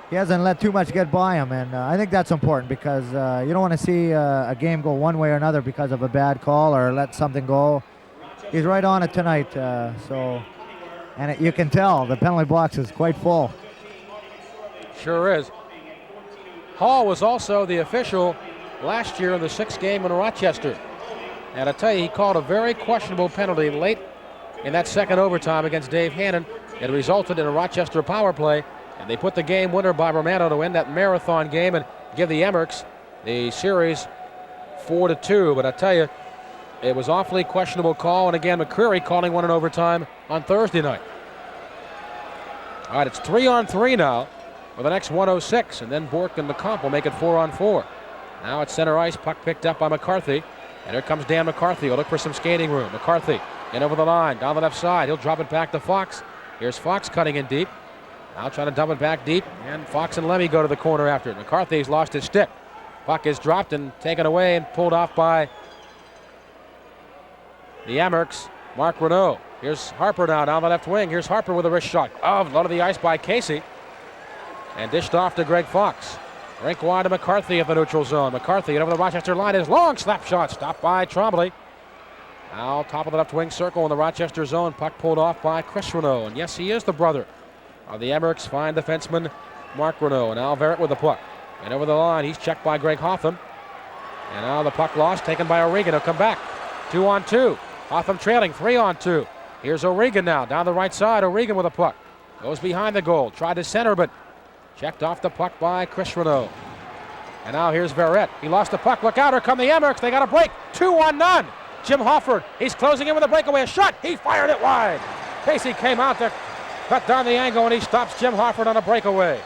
He hasn't let too much get by him, and I think that's important because you don't want to see a game go one way or another because of a bad call or let something go. He's right on it tonight, and you can tell the penalty box is quite full. Sure is. Hall was also the official last year in the 6th game in Rochester. And I tell you, he called a very questionable penalty late in that second overtime against Dave Hannon. It resulted in a Rochester power play, and they put the game winner by Romano to win that marathon game and give the Amherst the series 4-2. But I tell you, it was awfully questionable call, and again, McCreary calling one in overtime on Thursday night. All right, it's 3-on-3 now for the next 106, and then Bork and Lecomte will make it 4-on-4. Now it's center ice, puck picked up by McCarthy, and here comes Dan McCarthy. He'll look for some skating room. McCarthy in over the line, down the left side. He'll drop it back to Fox. Here's Fox cutting in deep. Now trying to dump it back deep, and Fox and Lemmy go to the corner after it. McCarthy's lost his stick. Puck is dropped and taken away and pulled off by the Amherst, Mark Renaud. Here's Harper now down the left wing. Here's Harper with a wrist shot. Oh, low to the ice by Casey. And dished off to Greg Fox. Rink wide to McCarthy at the neutral zone. McCarthy over the Rochester line. His long slap shot stopped by Trombley. Now top of the left wing circle in the Rochester zone. Puck pulled off by Chris Renaud. And yes, he is the brother of the Amherst fine defenseman Mark Renaud. And Al Verrett with the puck. And over the line, he's checked by Greg Hotham. And now the puck lost, taken by O'Regan. He'll come back. 2-on-2. Hotham trailing, 3-on-2. Here's O'Regan now, down the right side. O'Regan with a puck. Goes behind the goal. Tried to center, but checked off the puck by Chris Renaud. And now here's Verrett. He lost the puck. Look out, here come the Emmerich. They got a break. 2-on-none. Jim Hofford, he's closing in with a breakaway. A shot. He fired it wide. Casey came out to cut down the angle, and he stops Jim Hofford on a breakaway.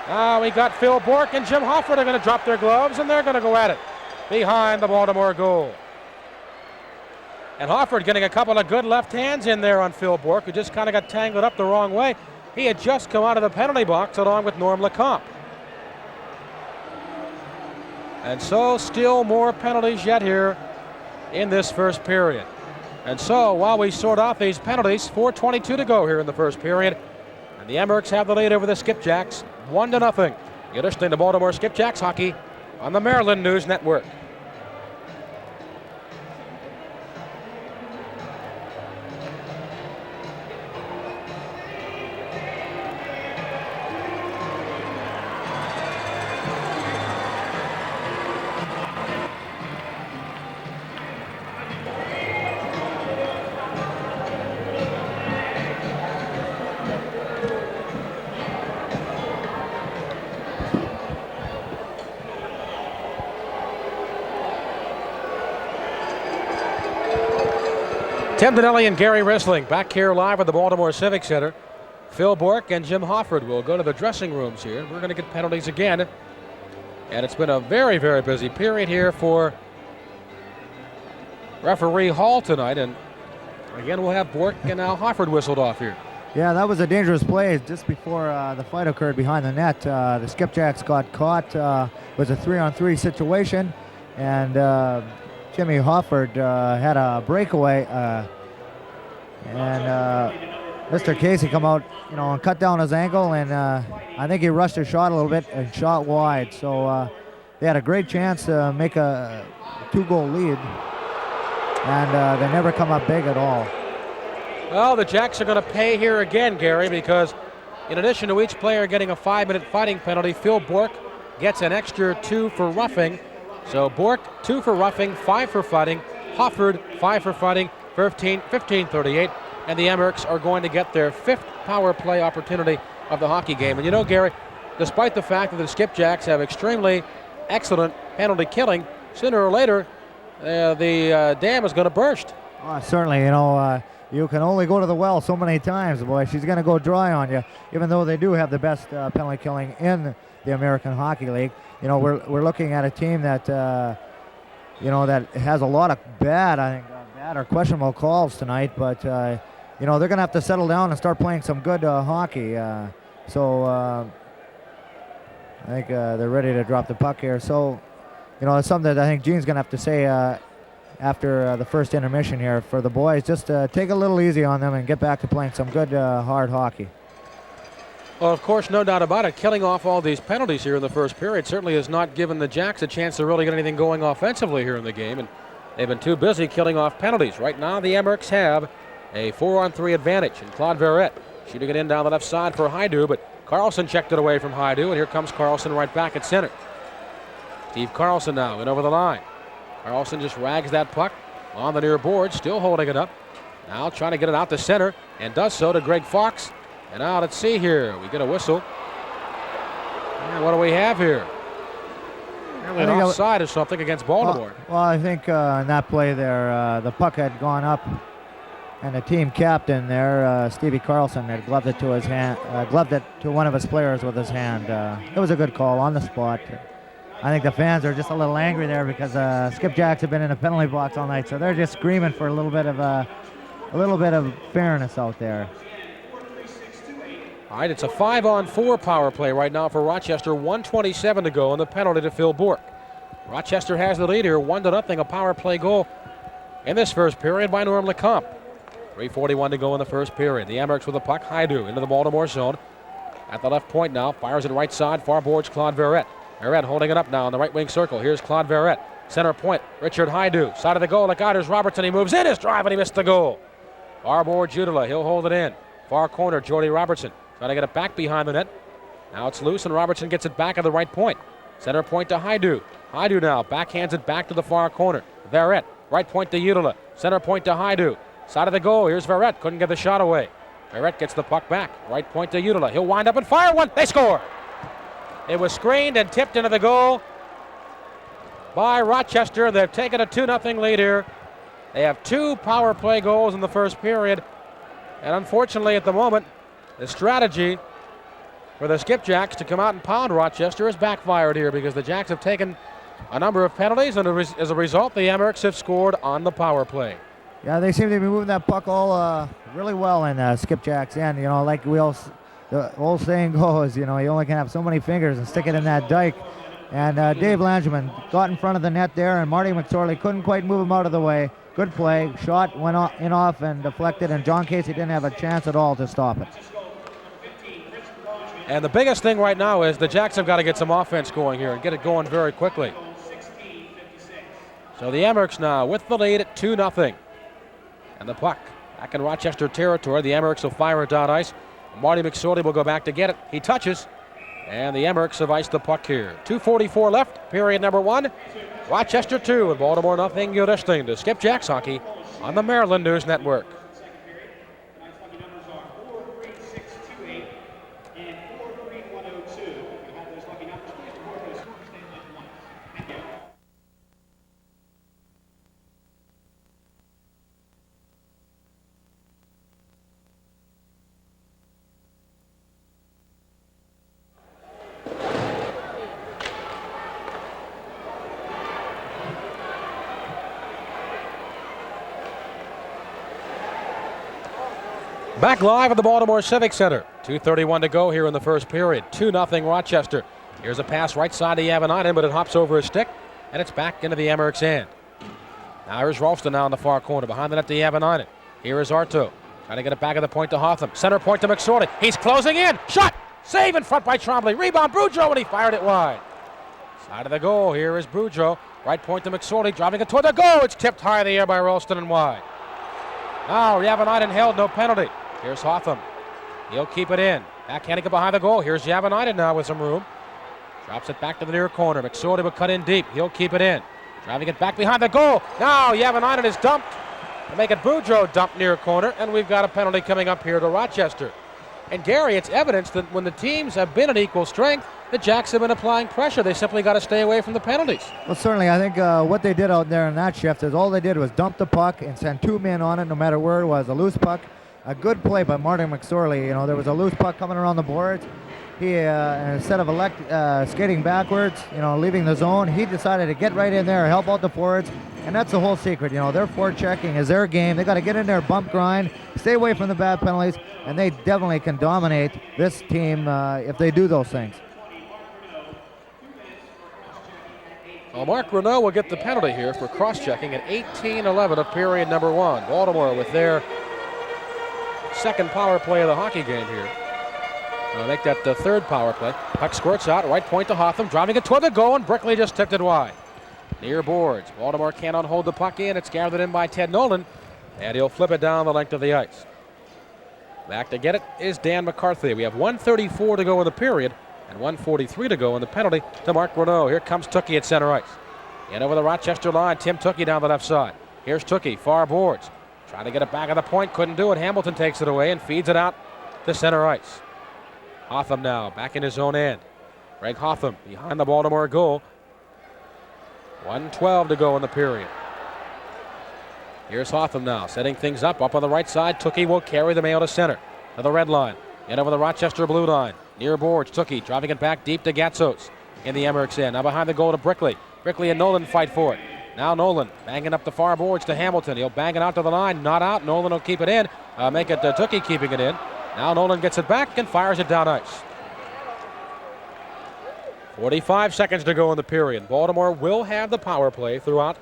Now we got Phil Bourque and Jim Hofford are going to drop their gloves, and they're going to go at it behind the Baltimore goal. And Hofford getting a couple of good left hands in there on Phil Bourque, who just kind of got tangled up the wrong way. He had just come out of the penalty box along with Norm Lecomte. And so still more penalties yet here in this first period. And so while we sort out these penalties, 4:22 to go here in the first period. And the Emmerichs have the lead over the Skipjacks, 1-0. You're listening to Baltimore Skipjacks hockey on the Maryland News Network. Tim Donnelly and Gary Rissling back here live at the Baltimore Civic Center. Phil Bourque and Jim Hofford will go to the dressing rooms here. We're going to get penalties again. And it's been a very, very busy period here for referee Hall tonight. And again, we'll have Bourque and now Hofford whistled off here. Yeah, that was a dangerous play just before the fight occurred behind the net. The Skipjacks got caught. It was a 3-on-3 situation. And Jimmy Hofford had a breakaway, and Mr. Casey come out, and cut down his ankle, and I think he rushed his shot a little bit and shot wide. So they had a great chance to make a 2-goal lead, and they never come up big at all. Well, the Jacks are going to pay here again, Gary, because in addition to each player getting a 5-minute fighting penalty, Phil Bourque gets an extra 2 for roughing. So Bourque 2 for roughing, 5 for fighting. Hofford 5 for fighting, 15-38. And the Emmerichs are going to get their 5th power play opportunity of the hockey game. And Gary, despite the fact that the Skipjacks have extremely excellent penalty killing, sooner or later the dam is going to burst. Certainly, you can only go to the well so many times, boy. She's going to go dry on you, even though they do have the best penalty killing in the American Hockey League. We're looking at a team that that has a lot of bad or questionable calls tonight, but they're going to have to settle down and start playing some good hockey. So I think they're ready to drop the puck here. So it's something that I think Gene's going to have to say after the first intermission here for the boys. Just take a little easy on them and get back to playing some good hard hockey. Well, of course, no doubt about it. Killing off all these penalties here in the first period certainly has not given the Jacks a chance to really get anything going offensively here in the game, and they've been too busy killing off penalties. Right now, the Emmerichs have a 4-on-3 advantage, and Claude Verrett shooting it in down the left side for Haidu, but Carlson checked it away from Haidu, and here comes Carlson right back at center. Steve Carlson now in over the line. Carlson just rags that puck on the near board, still holding it up. Now trying to get it out to center, and does so to Greg Fox. And now let's see here. We get a whistle. And what do we have here? An offside or something against Baltimore. Well, I think in that play there, the puck had gone up, and the team captain there, Stevie Carlson, had gloved it to his hand, gloved it to one of his players with his hand. It was a good call on the spot. I think the fans are just a little angry there because Skipjacks have been in the penalty box all night, so they're just screaming for a little bit of fairness out there. All right, it's a 5-on-4 power play right now for Rochester. 1:27 to go, and the penalty to Phil Bourque. Rochester has the lead here, 1-0, a power play goal in this first period by Norm Lecomte. 3:41 to go in the first period. The Emmerichs with the puck, Haidu into the Baltimore zone. At the left point now, fires it right side, far boards Claude Verrett. Verrett holding it up now in the right wing circle. Here's Claude Verrett. Center point, Richard Haidu. Side of the goal, here's Robertson. He moves in his drive, and he missed the goal. Far board Judula, he'll hold it in. Far corner, Jordy Robertson. Trying to get it back behind the net. Now it's loose, and Robertson gets it back at the right point. Center point to Haidu. Haidu now backhands it back to the far corner. Verrett, right point to Udala. Center point to Haidu. Side of the goal, here's Verrett. Couldn't get the shot away. Verrett gets the puck back. Right point to Udala. He'll wind up and fire one. They score. It was screened and tipped into the goal by Rochester. They've taken a 2-0 lead here. They have 2 power play goals in the first period. And unfortunately, at the moment, the strategy for the Skipjacks to come out and pound Rochester has backfired here because the Jacks have taken a number of penalties, and as a result, the Amerks have scored on the power play. Yeah, they seem to be moving that puck all really well in Skipjacks' end. You know, like the old saying goes, you know, you only can have so many fingers and stick it in that dike. And Dave Langeman got in front of the net there, and Marty McSorley couldn't quite move him out of the way. Good play. Shot went off and deflected, and John Casey didn't have a chance at all to stop it. And the biggest thing right now is the Jacks have got to get some offense going here and get it going very quickly. So the Amerks now with the lead at 2-0. And the puck back in Rochester territory. The Amerks will fire it down ice. Marty McSorley will go back to get it. He touches, and the Amerks have iced the puck here. 2:44 left, period number 1. Rochester 2 and Baltimore nothing. You're listening to Skipjacks Hockey on the Maryland News Network. Back live at the Baltimore Civic Center. 2:31 to go here in the first period. 2-0 Rochester. Here's a pass right side to Yavanainen, but it hops over his stick, and it's back into the Amerks' end. Now here's Ralston now in the far corner. Behind the net to Yavanainen. Here is Arto. Trying to get it back at the point to Hotham. Center point to McSorley. He's closing in. Shot! Save in front by Trombley. Rebound Boudreau, and he fired it wide. Side of the goal. Here is Boudreau. Right point to McSorley. Driving it toward the goal. It's tipped high in the air by Ralston and wide. Now Yavanainen held, no penalty. Here's Hotham. He'll keep it in. Backhanding it behind the goal. Here's Yavanainen now with some room. Drops it back to the near corner. McSorley will cut in deep. He'll keep it in. Driving it back behind the goal. Now Yavanainen is dumped to make it Boudreau dump near corner, and we've got a penalty coming up here to Rochester. And Gary, it's evidence that when the teams have been at equal strength, the Jacks have been applying pressure. They simply got to stay away from the penalties. Well, certainly, I think what they did out there in that shift is all they did was dump the puck and send 2 men on it, no matter where it was. A loose puck, a good play by Marty McSorley. You know, there was a loose puck coming around the boards. He, instead of skating backwards, you know, leaving the zone, he decided to get right in there, help out the forwards, and that's the whole secret. You know, their forward checking is their game. They got to get in there, bump grind, stay away from the bad penalties, and they definitely can dominate this team if they do those things. Well, Mark Renault will get the penalty here for cross-checking at 18:11 of period number 1. Baltimore with their second power play of the hockey game here. They'll make that the third power play. Puck squirts out, right point to Hotham, driving it toward the goal, and Brickley just tipped it wide. Near boards. Baltimore cannot hold the puck in. It's gathered in by Ted Nolan, and he'll flip it down the length of the ice. Back to get it is Dan McCarthy. We have 1:34 to go in the period and 1:43 to go in the penalty to Mark Renault. Here comes Tukey at center ice. In over the Rochester line, Tim Tukey down the left side. Here's Tukey, far boards. Trying to get it back at the point, couldn't do it. Hamilton takes it away and feeds it out to center ice. Hotham now back in his own end. Greg Hotham behind the Baltimore goal. 1:12 to go in the period. Here's Hotham now setting things up on the right side. Tukey will carry the mail to center to the red line. In over the Rochester blue line. Near boards, Tukey driving it back deep to Gatzos in the Amerks end. Now behind the goal to Brickley. Brickley and Nolan fight for it. Now Nolan banging up the far boards to Hamilton. He'll bang it out to the line. Not out. Nolan will keep it in. Make it Tukey keeping it in. Now Nolan gets it back and fires it down ice. 45 seconds to go in the period. Baltimore will have the power play throughout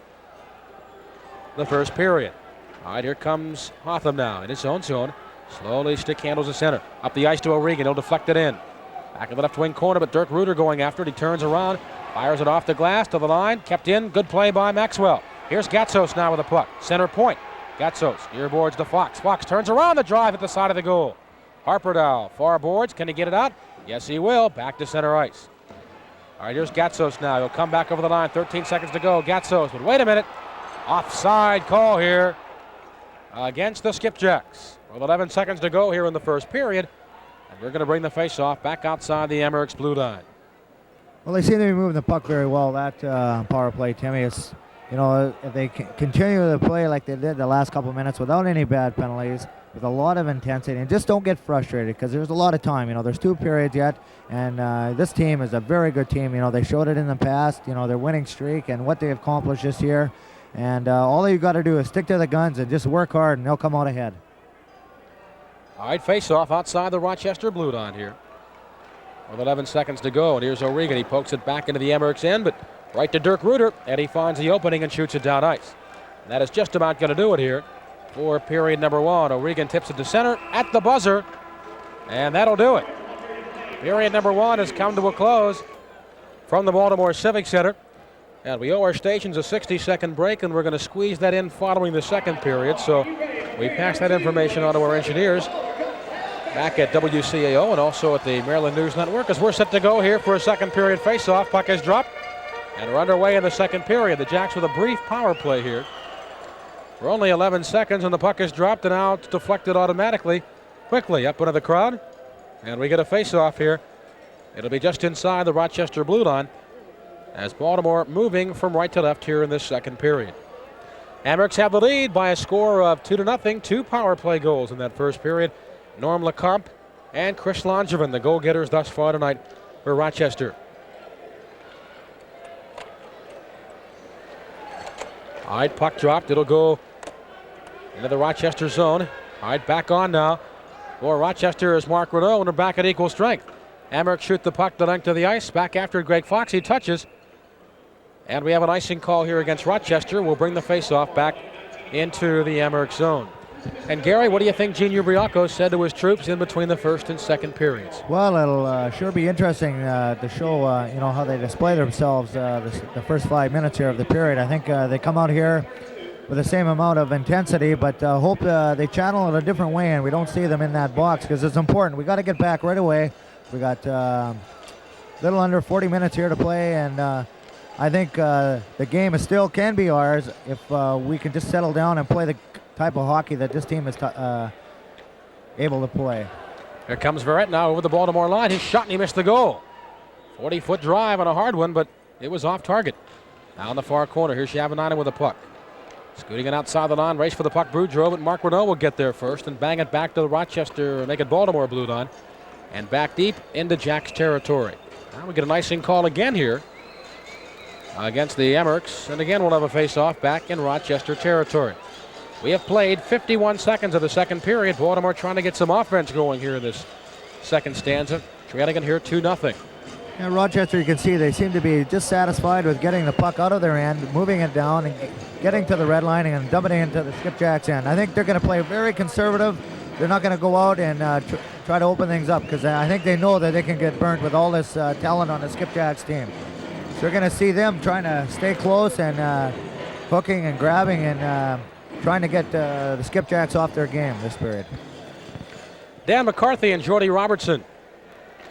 the first period. All right, here comes Hotham now in his own zone. Slowly stick handles the center. Up the ice to O'Regan. He'll deflect it in. Back in the left wing corner, but Dirk Reuter going after it. He turns around, fires it off the glass to the line. Kept in. Good play by Maxwell. Here's Gatzos now with a puck. Center point. Gatzos near boards to Fox. Fox turns around the drive at the side of the goal. Harperdow, far boards. Can he get it out? Yes, he will. Back to center ice. All right, here's Gatsos now. He'll come back over the line. 13 seconds to go. Gatsos, but wait a minute. Offside call here against the Skipjacks. With 11 seconds to go here in the first period. And we're going to bring the face-off back outside the Emmerich blue line. Well, they seem to be moving the puck very well, that power play, Timmy. It's, you know, if they continue to play like they did the last couple of minutes without any bad penalties, with a lot of intensity, and just don't get frustrated because there's a lot of time. You know, there's 2 periods yet, and this team is a very good team. You know, they showed it in the past, you know, their winning streak and what they've accomplished this year. And all you got to do is stick to the guns and just work hard, and they'll come out ahead. All right, face-off outside the Rochester blue line here. With 11 seconds to go, and here's O'Regan. He pokes it back into the Emmerich's end, but right to Dirk Reuter, and he finds the opening and shoots it down ice. And that is just about going to do it here for period number 1. O'Regan tips it to center at the buzzer, and that'll do it. Period number 1 has come to a close from the Baltimore Civic Center. And we owe our stations a 60-second break, and we're going to squeeze that in following the second period. So we pass that information on to our engineers back at WCAO and also at the Maryland News Network as we're set to go here for a second period face-off. Puck is dropped, and we're underway in the second period. The Jacks with a brief power play here. For only 11 seconds, and the puck is dropped, and now it's deflected automatically, quickly up into the crowd. And we get a face-off here. It'll be just inside the Rochester blue line as Baltimore moving from right to left here in this second period. Amherst have the lead by a score of 2-0. 2 power play goals in that first period. Norm Lecomte and Chris Langevin, the goal-getters thus far tonight for Rochester. All right, puck dropped. It'll go into the Rochester zone. All right, back on now. For Rochester is Mark Renault, and they're back at equal strength. Amherst shoot the puck the length of the ice. Back after Greg Fox. He touches. And we have an icing call here against Rochester. We'll bring the face-off back into the Emmerich zone. And Gary, what do you think Gene Ubriaco said to his troops in between the first and second periods? Well, it'll sure be interesting to show you know, how they display themselves the first 5 minutes here of the period. I think they come out here with the same amount of intensity, but hope they channel it a different way and we don't see them in that box because it's important. We got to get back right away. We got a little under 40 minutes here to play, and I think the game still can be ours if we can just settle down and play the type of hockey that this team is able to play. Here comes Verrett now over the Baltimore line. His shot, and he missed the goal. 40-foot drive on a hard one, but it was off target. Now in the far corner, here's Shavanainen with the puck. Scooting it outside the line, race for the puck. Boudreau, but Mark Renault will get there first and bang it back to the Rochester, make it Baltimore blue line, and back deep into Jack's territory. Now we get an icing call again here against the Emmerichs, and again we'll have a face-off back in Rochester territory. We have played 51 seconds of the second period. Baltimore trying to get some offense going here in this second stanza. Trailing it here 2-0. Yeah, Rochester, you can see they seem to be just satisfied with getting the puck out of their end, moving it down, and getting to the red line and dumping it into the Skipjacks end. I think they're going to play very conservative. They're not going to go out and try to open things up because I think they know that they can get burnt with all this talent on the Skipjacks team. So you're going to see them trying to stay close and hooking and grabbing and trying to get the Skipjacks off their game this period. Dan McCarthy and Jordy Robertson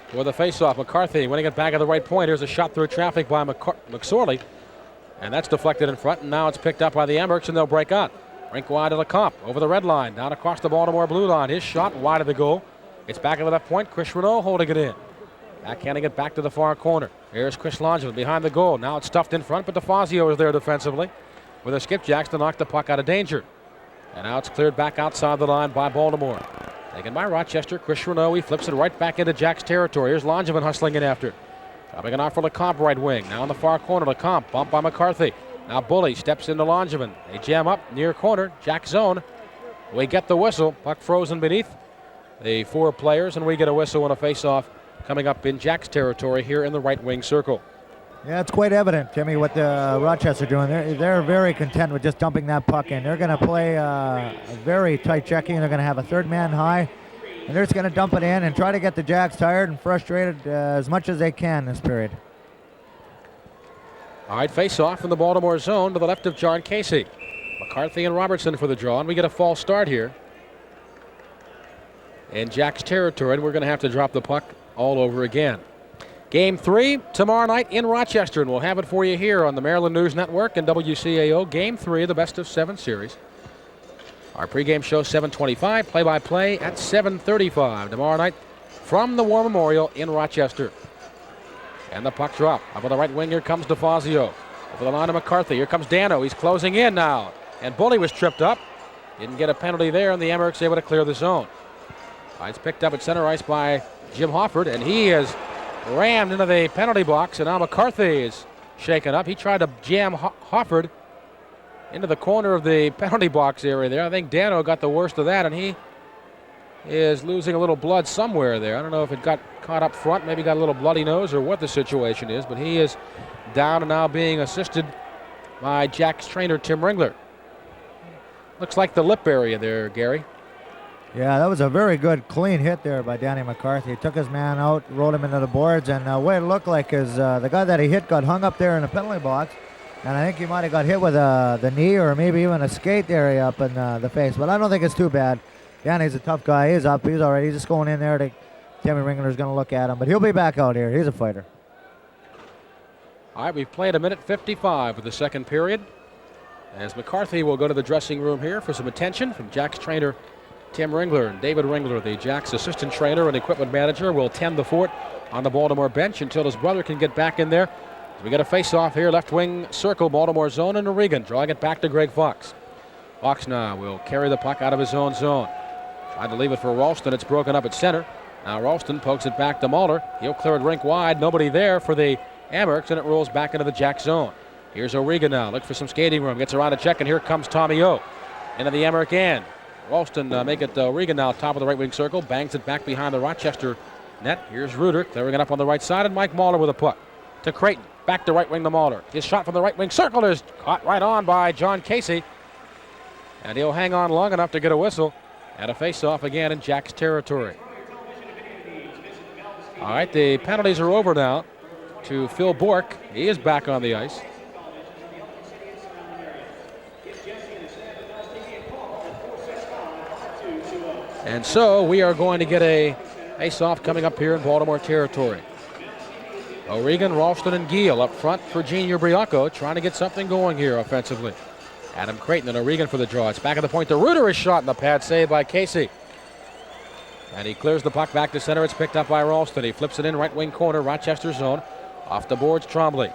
for the face-off. McCarthy winning it back at the right point. Here's a shot through traffic by McSorley, and that's deflected in front, and now it's picked up by the Emmerichs, and they'll break out. Rink wide to Lecomte, over the red line, down across the Baltimore blue line. His shot wide of the goal. It's back at the left point. Chris Renault holding it in. Backhanding it back to the far corner. Here's Chris Langevin behind the goal. Now it's stuffed in front, but DeFazio is there defensively with the Skipjacks to knock the puck out of danger. And now it's cleared back outside the line by Baltimore. Taken by Rochester. Chris Renault, he flips it right back into Jack's territory. Here's Langevin hustling in after. Dropping it off for Lecomte, right wing. Now in the far corner, Lecomte bumped by McCarthy. Now Bully steps into Langevin. They jam up near corner, Jack's zone. We get the whistle. Puck frozen beneath the 4 players, and we get a whistle and a face-off coming up in Jack's territory here in the right wing circle. Yeah, it's quite evident, Timmy, what the Rochester are doing. They're very content with just dumping that puck in. They're going to play a very tight checking. They're going to have a third man high, and they're just going to dump it in and try to get the Jacks tired and frustrated as much as they can this period. All right, face-off in the Baltimore zone to the left of John Casey. McCarthy and Robertson for the draw, and we get a false start here in Jack's territory, and we're going to have to drop the puck all over again. Game 3 tomorrow night in Rochester, and we'll have it for you here on the Maryland News Network and WCAO. Game 3 of the best of 7 series. Our pregame show 7:25, play-by-play at 7:35 tomorrow night from the War Memorial in Rochester. And the puck drop. Up on the right wing, here comes DeFazio. Over the line of McCarthy. Here comes Dano. He's closing in now. And Bully was tripped up. Didn't get a penalty there, and the Emmerich able to clear the zone. It's picked up at center ice by Jim Hofford, and he is rammed into the penalty box, and now McCarthy is shaken up. He tried to jam Hofford into the corner of the penalty box area there. I think Dano got the worst of that, and he is losing a little blood somewhere there. I don't know if it got caught up front, maybe got a little bloody nose or what the situation is, but he is down and now being assisted by Jack's trainer, Tim Ringler. Looks like the lip area there, Gary. Yeah, that was a very good, clean hit there by Danny McCarthy. He took his man out, rolled him into the boards, and what it looked like is the guy that he hit got hung up there in the penalty box, and I think he might have got hit with the knee or maybe even a skate area up in the face, but I don't think it's too bad. Danny's a tough guy. He's up. He's all right. He's just going in there. Timmy Ringler's going to look at him, but he'll be back out here. He's a fighter. All right, we've played a minute 55 of the second period, as McCarthy will go to the dressing room here for some attention from Jack's trainer, Tim Ringler. And David Ringler, the Jack's assistant trainer and equipment manager, will tend the fort on the Baltimore bench until his brother can get back in there. We get a face-off here, left wing circle, Baltimore zone, and O'Regan drawing it back to Greg Fox. Fox now will carry the puck out of his own zone. Tried to leave it for Ralston. It's broken up at center. Now Ralston pokes it back to Mahler. He'll clear it rink wide. Nobody there for the Amherst, and it rolls back into the Jack zone. Here's O'Regan now. Look for some skating room. Gets around a check, and here comes Tommy O. Into the Amherst end. Ralston make it O'Regan now, top of the right wing circle. Bangs it back behind the Rochester net. Here's Reuter clearing it up on the right side, and Mike Mahler with a puck. To Creighton. Back to right wing to Mahler. His shot from the right wing circle is caught right on by John Casey. And he'll hang on long enough to get a whistle. And a face-off again in Jack's territory. All right, the penalties are over now to Phil Bork. He is back on the ice. And so we are going to get a face-off coming up here in Baltimore territory. O'Regan, Ralston, and Giel up front for Junior Briacco, trying to get something going here offensively. Adam Creighton and O'Regan for the draw. It's back at the point. The Reuter is shot in the pad, saved by Casey. And he clears the puck back to center. It's picked up by Ralston. He flips it in right wing corner, Rochester zone. Off the boards, Trombley.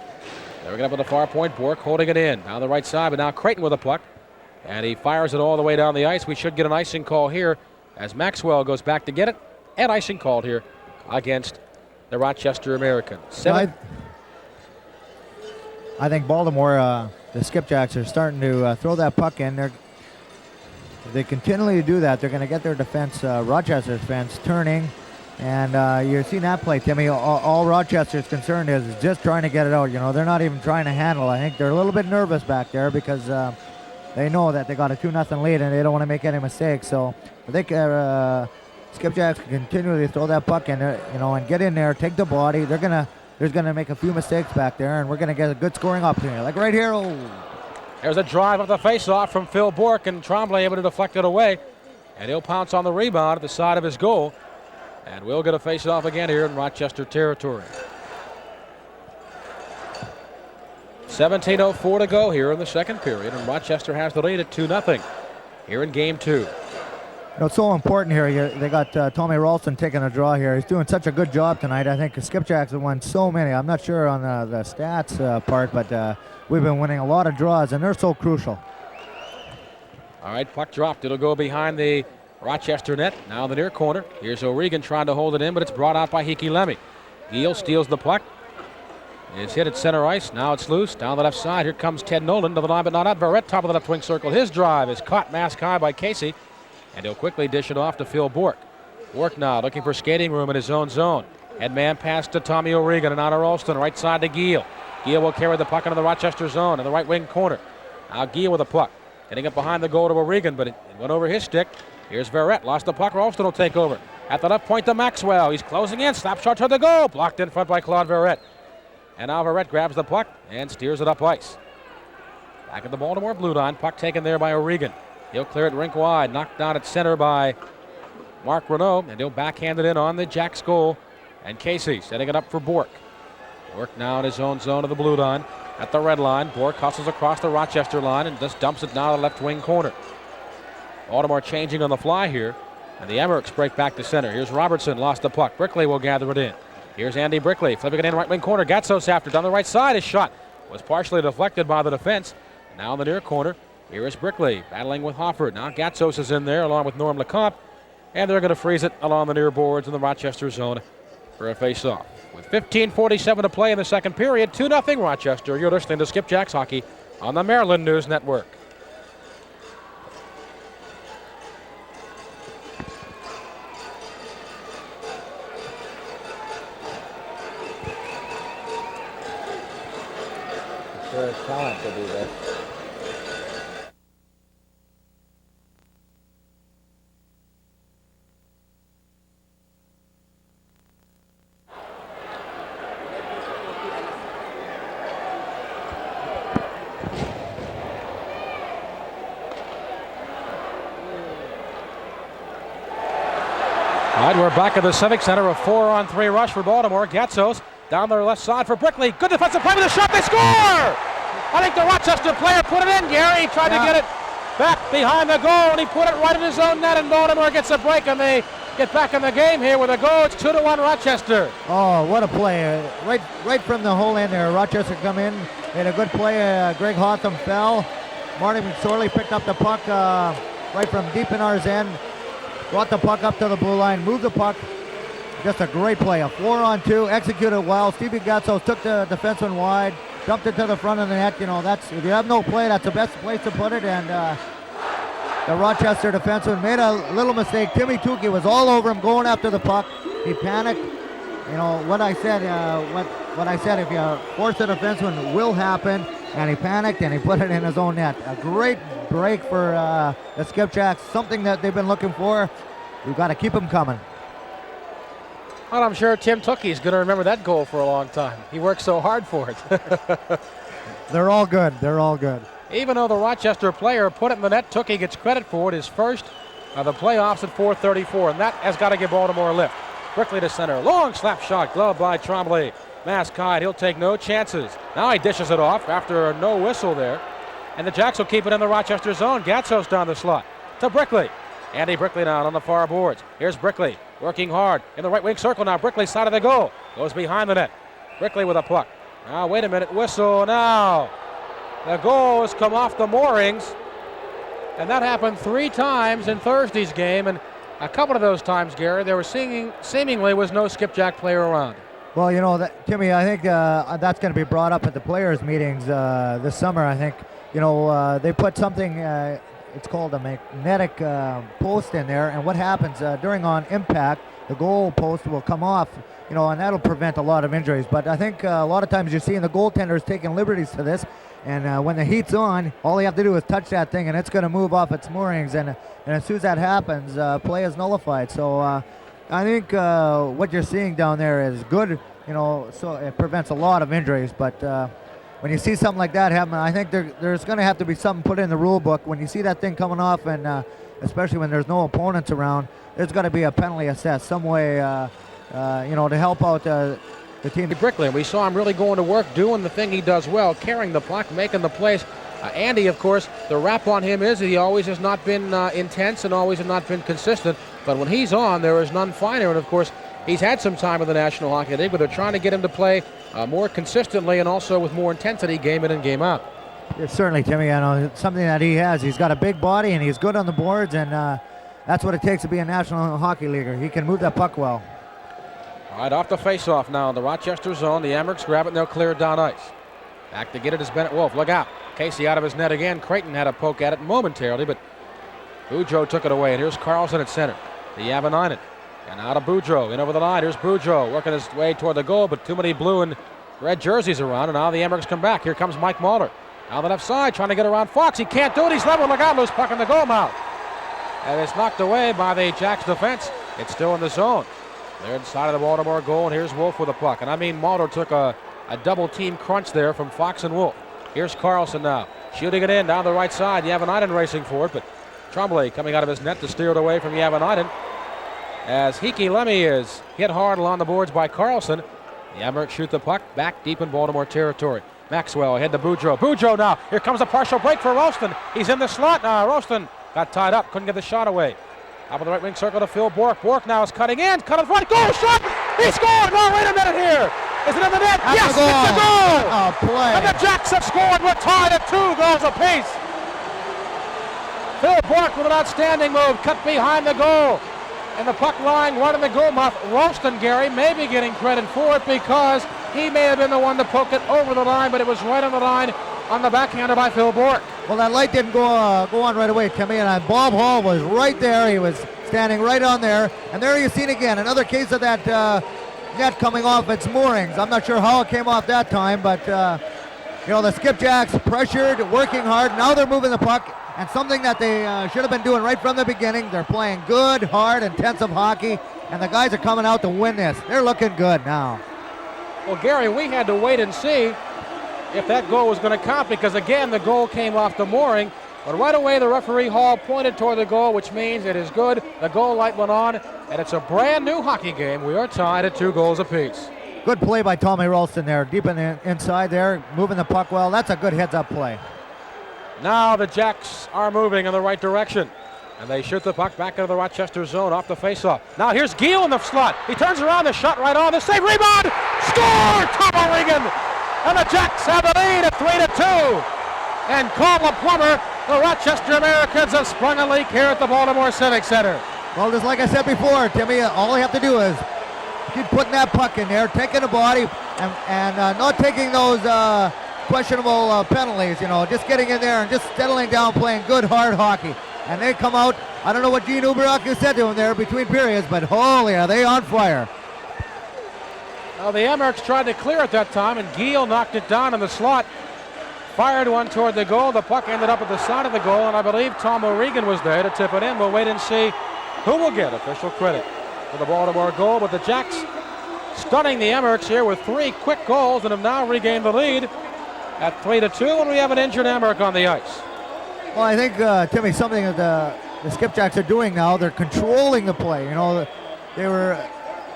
There we get up at the far point. Bork holding it in. Down the right side, but now Creighton with a puck. And he fires it all the way down the ice. We should get an icing call here as Maxwell goes back to get it. And icing called here against the Rochester Americans. I think Baltimore, the Skipjacks are starting to throw that puck in. If they continually do that, they're going to get their defense, Rochester's defense, turning. And you're seeing that play, Timmy. All Rochester's concerned is just trying to get it out. You know, they're not even trying to handle. I think they're a little bit nervous back there because they know that they got a 2-0 lead and they don't want to make any mistakes. So I think Skipjacks can continually throw that puck in there, you know, and get in there, take the body. There's gonna make a few mistakes back there, and we're gonna get a good scoring opportunity. Like right here. Oh. There's a drive of the faceoff from Phil Bork, and Trombley able to deflect it away. And he'll pounce on the rebound at the side of his goal. And we'll get a faceoff again here in Rochester territory. 17:04 to go here in the second period, and Rochester has the lead at 2-0 here in game 2. You know, it's so important here. They got Tommy Ralston taking a draw here. He's doing such a good job tonight. I think the Skipjacks have won so many. I'm not sure on the stats part, but we've been winning a lot of draws, and they're so crucial. All right, puck dropped. It'll go behind the Rochester net. Now in the near corner. Here's O'Regan trying to hold it in, but it's brought out by Hickey Lemmy. Giel steals the puck. It's hit at center ice. Now it's loose. Down the left side. Here comes Ted Nolan to the line, but not out. Verrett, top of the left wing circle. His drive is caught mask high by Casey. And he'll quickly dish it off to Phil Bork. Bork now looking for skating room in his own zone. Head man pass to Tommy O'Regan and out of Ralston. Right side to Giel. Giel will carry the puck into the Rochester zone in the right wing corner. Now Giel with the puck. Getting it behind the goal to O'Regan, but it went over his stick. Here's Verrett. Lost the puck. Ralston will take over. At the left point to Maxwell. He's closing in. Slap shot to the goal. Blocked in front by Claude Verrett. And now Verrett grabs the puck and steers it up ice. Back at the Baltimore blue line. Puck taken there by O'Regan. He'll clear it rink wide. Knocked down at center by Mark Renault. And he'll backhand it in on the Jack's goal. And Casey setting it up for Bork. Work now in his own zone of the blue line. At the red line, Bork hustles across the Rochester line and just dumps it now to the left wing corner. Baltimore changing on the fly here, and the Emirates break back to center. Here's Robertson, lost the puck. Brickley will gather it in. Here's Andy Brickley, flipping it in right wing corner. Gatsos after, down the right side. His shot was partially deflected by the defense. Now in the near corner, here is Brickley battling with Hofford. Now Gatsos is in there along with Norm Lecomte, and they're going to freeze it along the near boards in the Rochester zone for a face-off. With 15:47 to play in the second period, 2-0 Rochester. You're listening to Skipjacks Hockey on the Maryland News Network. There's talent to do this. All right, we're back at the Civic Center. A 4-on-3 rush for Baltimore. Gatsos down their left side for Brickley. Good defensive play with a shot. They score! I think the Rochester player put it in, Gary. He tried to get it back behind the goal, and he put it right in his own net, and Baltimore gets a break, and they get back in the game here with a goal. It's 2-1 Rochester. Oh, what a play. Right from the whole end there. Rochester come in. They had a good play. Greg Hotham fell. Marty McSorley picked up the puck right from deep in ours end. Brought the puck up to the blue line, moved the puck. Just a great play, a 4-on-2, executed well. Stevie Gatsos took the defenseman wide, dumped it to the front of the net. You know, that's, if you have no play, that's the best place to put it. And the Rochester defenseman made a little mistake. Timmy Tukey was all over him going after the puck. He panicked. You know, what I said, if you force the defenseman, will happen. And he panicked and he put it in his own net. A great break for the Skipjacks, something that they've been looking for. We've got to keep them coming. Well, I'm sure Tim Tukey's going to remember that goal for a long time. He worked so hard for it. They're all good. They're all good. Even though the Rochester player put it in the net, Tukey gets credit for it. His first of the playoffs at 4:34, and that has got to give Baltimore a lift. Brickley to center. Long slap shot, glove by Tremblay. Mascot, he'll take no chances. Now he dishes it off after a no whistle there. And the Jacks will keep it in the Rochester zone. Gatsos down the slot to Brickley. Andy Brickley now on the far boards. Here's Brickley working hard in the right wing circle now. Brickley side of the goal. Goes behind the net. Brickley with a puck. Now wait a minute. Whistle now. The goal has come off the moorings. And that happened 3 times in Thursday's game. And a couple of those times, Gary, there was seemingly was no skipjack player around. Well, you know, Timmy, I think that's going to be brought up at the players' meetings this summer. I think, you know, they put something, it's called a magnetic post in there, and what happens during on impact, the goal post will come off, you know, and that'll prevent a lot of injuries. But I think a lot of times you're seeing the goaltenders taking liberties to this, and when the heat's on, all you have to do is touch that thing, and it's going to move off its moorings, and as soon as that happens, play is nullified. So I think what you're seeing down there is good, you know, so it prevents a lot of injuries. But when you see something like that happen, I think there's going to have to be something put in the rule book. When you see that thing coming off, and especially when there's no opponents around, there's got to be a penalty assessed some way, you know, to help out the team. Brickley, we saw him really going to work, doing the thing he does well, carrying the puck, making the plays. Andy, of course, the rap on him is that he always has not been intense and always has not been consistent. But when he's on, there is none finer. And, of course, he's had some time in the National Hockey League, but they're trying to get him to play more consistently and also with more intensity game in and game out. Yeah, certainly, Timmy. I know it's something that he has. He's got a big body, and he's good on the boards, and that's what it takes to be a National Hockey Leaguer. He can move that puck well. All right, off the face-off now in the Rochester zone. The Amerks grab it, and they'll clear it down ice. Back to get it is Bennett Wolf. Look out. Casey out of his net again. Creighton had a poke at it momentarily, but Boudreau took it away, and here's Carlson at center. The Yavanainen. And out of Boudreau. In over the line. Here's Boudreau working his way toward the goal, but too many blue and red jerseys around, and now the Amerks come back. Here comes Mike Mahler. Now the left side, trying to get around Fox. He can't do it. He's level. Look out. Loose puck in the goal mouth. And it's knocked away by the Jacks defense. It's still in the zone. They're inside of the Baltimore goal, and here's Wolf with a puck. And I mean, Mahler took a double-team crunch there from Fox and Wolf. Here's Carlson now. Shooting it in down the right side. Yavanainen racing for it, but Tremblay coming out of his net to steer it away from Yavanainen. As Heikki Lemmy is hit hard along the boards by Carlson. The Emirates shoot the puck back deep in Baltimore territory. Maxwell ahead to Boudreau. Boudreau now. Here comes a partial break for Ralston. He's in the slot. Ralston got tied up. Couldn't get the shot away. Up in the right wing circle to Phil Bourque. Bourque now is cutting in. Cut in front. Goal shot. He scored. No, wait a minute here. Is it in the net? Yes, it's a goal. Oh, play. And the Jacks have scored. We're tied at 2 goals apiece. Phil Bourque with an outstanding move. Cut behind the goal. And the puck line right in the goal mouth. Ralston, Gary, may be getting credit for it because he may have been the one to poke it over the line, but it was right on the line on the backhander by Phil Bourque. Well, that light didn't go on right away, Timmy, and Bob Hall was right there. He was standing right on there. And there you see it again. Another case of that net coming off its moorings. I'm not sure how it came off that time, but, the Skipjacks pressured, working hard. Now they're moving the puck. And something that they should have been doing right from the beginning. They're playing good, hard, intensive hockey, and the guys are coming out to win this. They're looking good now. Well, Gary, we had to wait and see if that goal was going to count because, again, the goal came off the mooring. But right away, the referee Hall pointed toward the goal, which means it is good. The goal light went on, and it's a brand new hockey game. We are tied at 2 goals apiece. Good play by Tommy Ralston there, deep in the inside there, moving the puck well. That's a good heads-up play. Now the Jacks are moving in the right direction. And they shoot the puck back into the Rochester zone off the faceoff. Now here's Giel in the slot. He turns around, the shot right on, the save, rebound! Score! Tom O'Regan! And the Jacks have the lead at 3-2. And Colin Plummer, the Rochester Americans have sprung a leak here at the Baltimore Civic Center. Well, just like I said before, Timmy, all you have to do is keep putting that puck in there, taking the body, and not taking those questionable penalties, just getting in there and just settling down, playing good, hard hockey. And they come out, I don't know what Gene Uberaku said to them there between periods, but holy, are they on fire. Well, the Emirates tried to clear it that time, and Giel knocked it down in the slot. Fired one toward the goal. The puck ended up at the side of the goal, and I believe Tom O'Regan was there to tip it in. We'll wait and see who will get official credit for the Baltimore goal. But the Jacks stunning the Emirates here with 3 quick goals and have now regained the lead at 3-2, and we have an injured Emmerich on the ice. Well, I think, Timmy, something that the Skipjacks are doing now, they're controlling the play.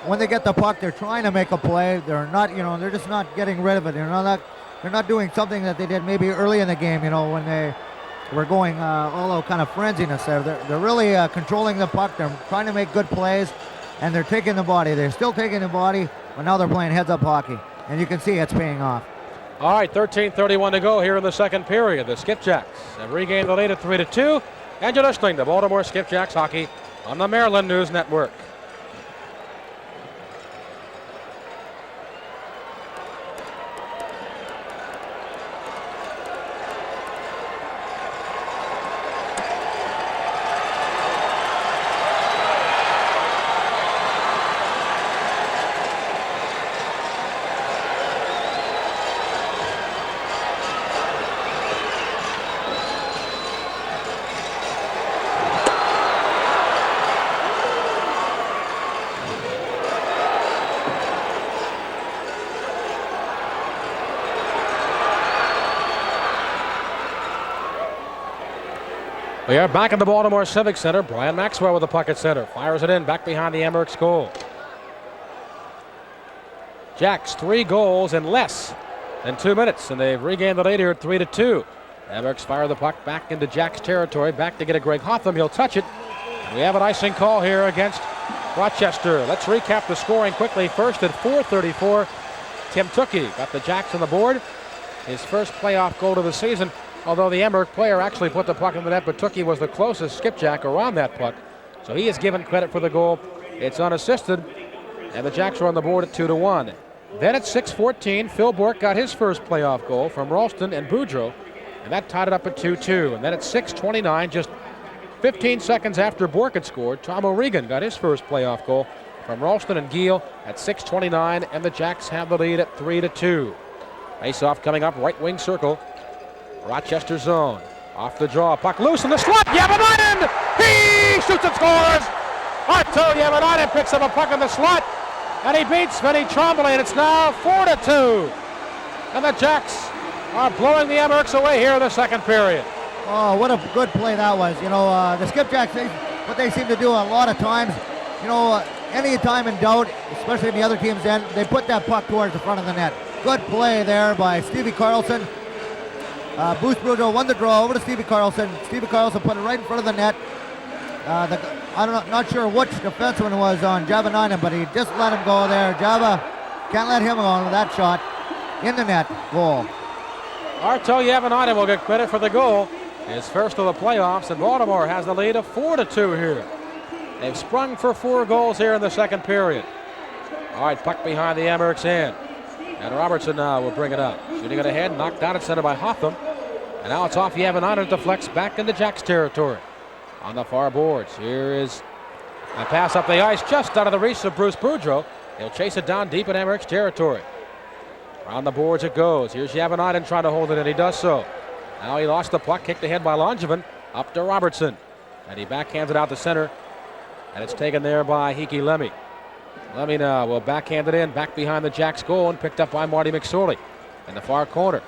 When they get the puck, they're trying to make a play. They're not, they're just not getting rid of it. They're not doing something that they did maybe early in the game, when they were going all out kind of frenziness there. They're really controlling the puck. They're trying to make good plays, and they're taking the body. They're still taking the body, but now they're playing heads-up hockey, and you can see it's paying off. All right, 13:31 to go here in the second period. The Skipjacks have regained the lead at 3-2, and you're listening to Baltimore Skipjacks hockey on the Maryland News Network. We are back at the Baltimore Civic Center. Brian Maxwell with the puck at center. Fires it in back behind the Emmerich's goal. Jacks 3 goals in less than 2 minutes, and they've regained the lead here at 3-2. Emmerich's fire the puck back into Jacks territory. Back to get a Greg Hotham. He'll touch it. We have an icing call here against Rochester. Let's recap the scoring quickly. First at 4:34, Tim Tukey got the Jacks on the board. His first playoff goal of the season. Although the Emmerich player actually put the puck in the net, but Tukey was the closest skipjack around that puck. So he is given credit for the goal. It's unassisted, and the Jacks are on the board at 2-1. Then at 6:14, Phil Bourque got his first playoff goal from Ralston and Boudreau, and that tied it up at 2-2. And then at 6:29, just 15 seconds after Bourque had scored, Tom O'Regan got his first playoff goal from Ralston and Giel at 6:29, and the Jacks have the lead at 3-2. Face-off coming up, right wing circle. Rochester zone. Off the draw. Puck loose in the slot. Yavanainen! He shoots and scores! Arto Yavanainen picks up a puck in the slot, and he beats Vinny Tremblay, and it's now 4-2. And the Jacks are blowing the Emmerichs away here in the second period. Oh, what a good play that was. The Skipjacks, what they seem to do a lot of times you know, any time in doubt, especially in the other team's end, they put that puck towards the front of the net. Good play there by Stevie Carlson. Bruce Boudreau won the draw over to Stevie Carlson. Stevie Carlson put it right in front of the net. Not sure which defenseman was on Javanainen, but he just let him go there. Java can't let him go on with that shot in the net. Goal. Arto Javanainen will get credit for the goal. His first of the playoffs, and Baltimore has the lead of 4-2 here. They've sprung for 4 goals here in the second period. All right, puck behind the Amerks end. And Robertson now will bring it up. Shooting it ahead, knocked down at center by Hotham. And now it's off Javanainen, deflects back into Jacks territory. On the far boards, here is a pass up the ice just out of the reach of Bruce Boudreau. He'll chase it down deep in Amerks territory. Around the boards it goes. Here's Javanainen trying to hold it, and he does so. Now he lost the puck, kicked ahead by Langevin, up to Robertson. And he backhands it out to center, and it's taken there by Heikki Lemmy. Lemmy now will backhand it in, back behind the Jacks goal, and picked up by Marty McSorley in the far corner.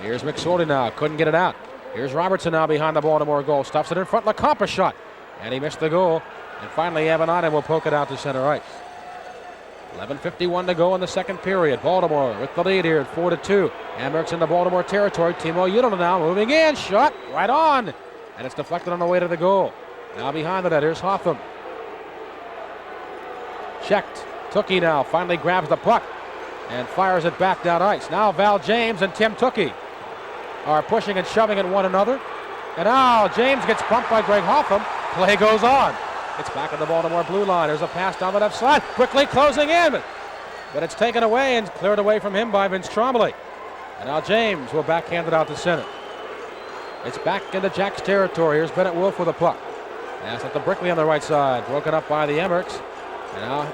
Here's McSorley now, couldn't get it out. Here's Robertson now behind the Baltimore goal, stuffs it in front, LaCampa shot, and he missed the goal. And finally, Javanainen will poke it out to center ice. 11:51 to go in the second period. Baltimore with the lead here at 4-2. Amerks in the Baltimore territory. Timo Yudel now moving in, shot right on, and it's deflected on the way to the goal. Now behind the net, here's Hotham. Checked. Tukey now finally grabs the puck and fires it back down ice. Now Val James and Tim Tukey are pushing and shoving at one another. And now James gets bumped by Greg Hotham. Play goes on. It's back at the Baltimore blue line. There's a pass down the left side. Quickly closing in. But it's taken away and cleared away from him by Vince Trombley. And now James will backhand it out to center. It's back into Jacks territory. Here's Bennett Wolf with a puck. Pass up to Brickley on the right side. Broken up by the Amerks. And now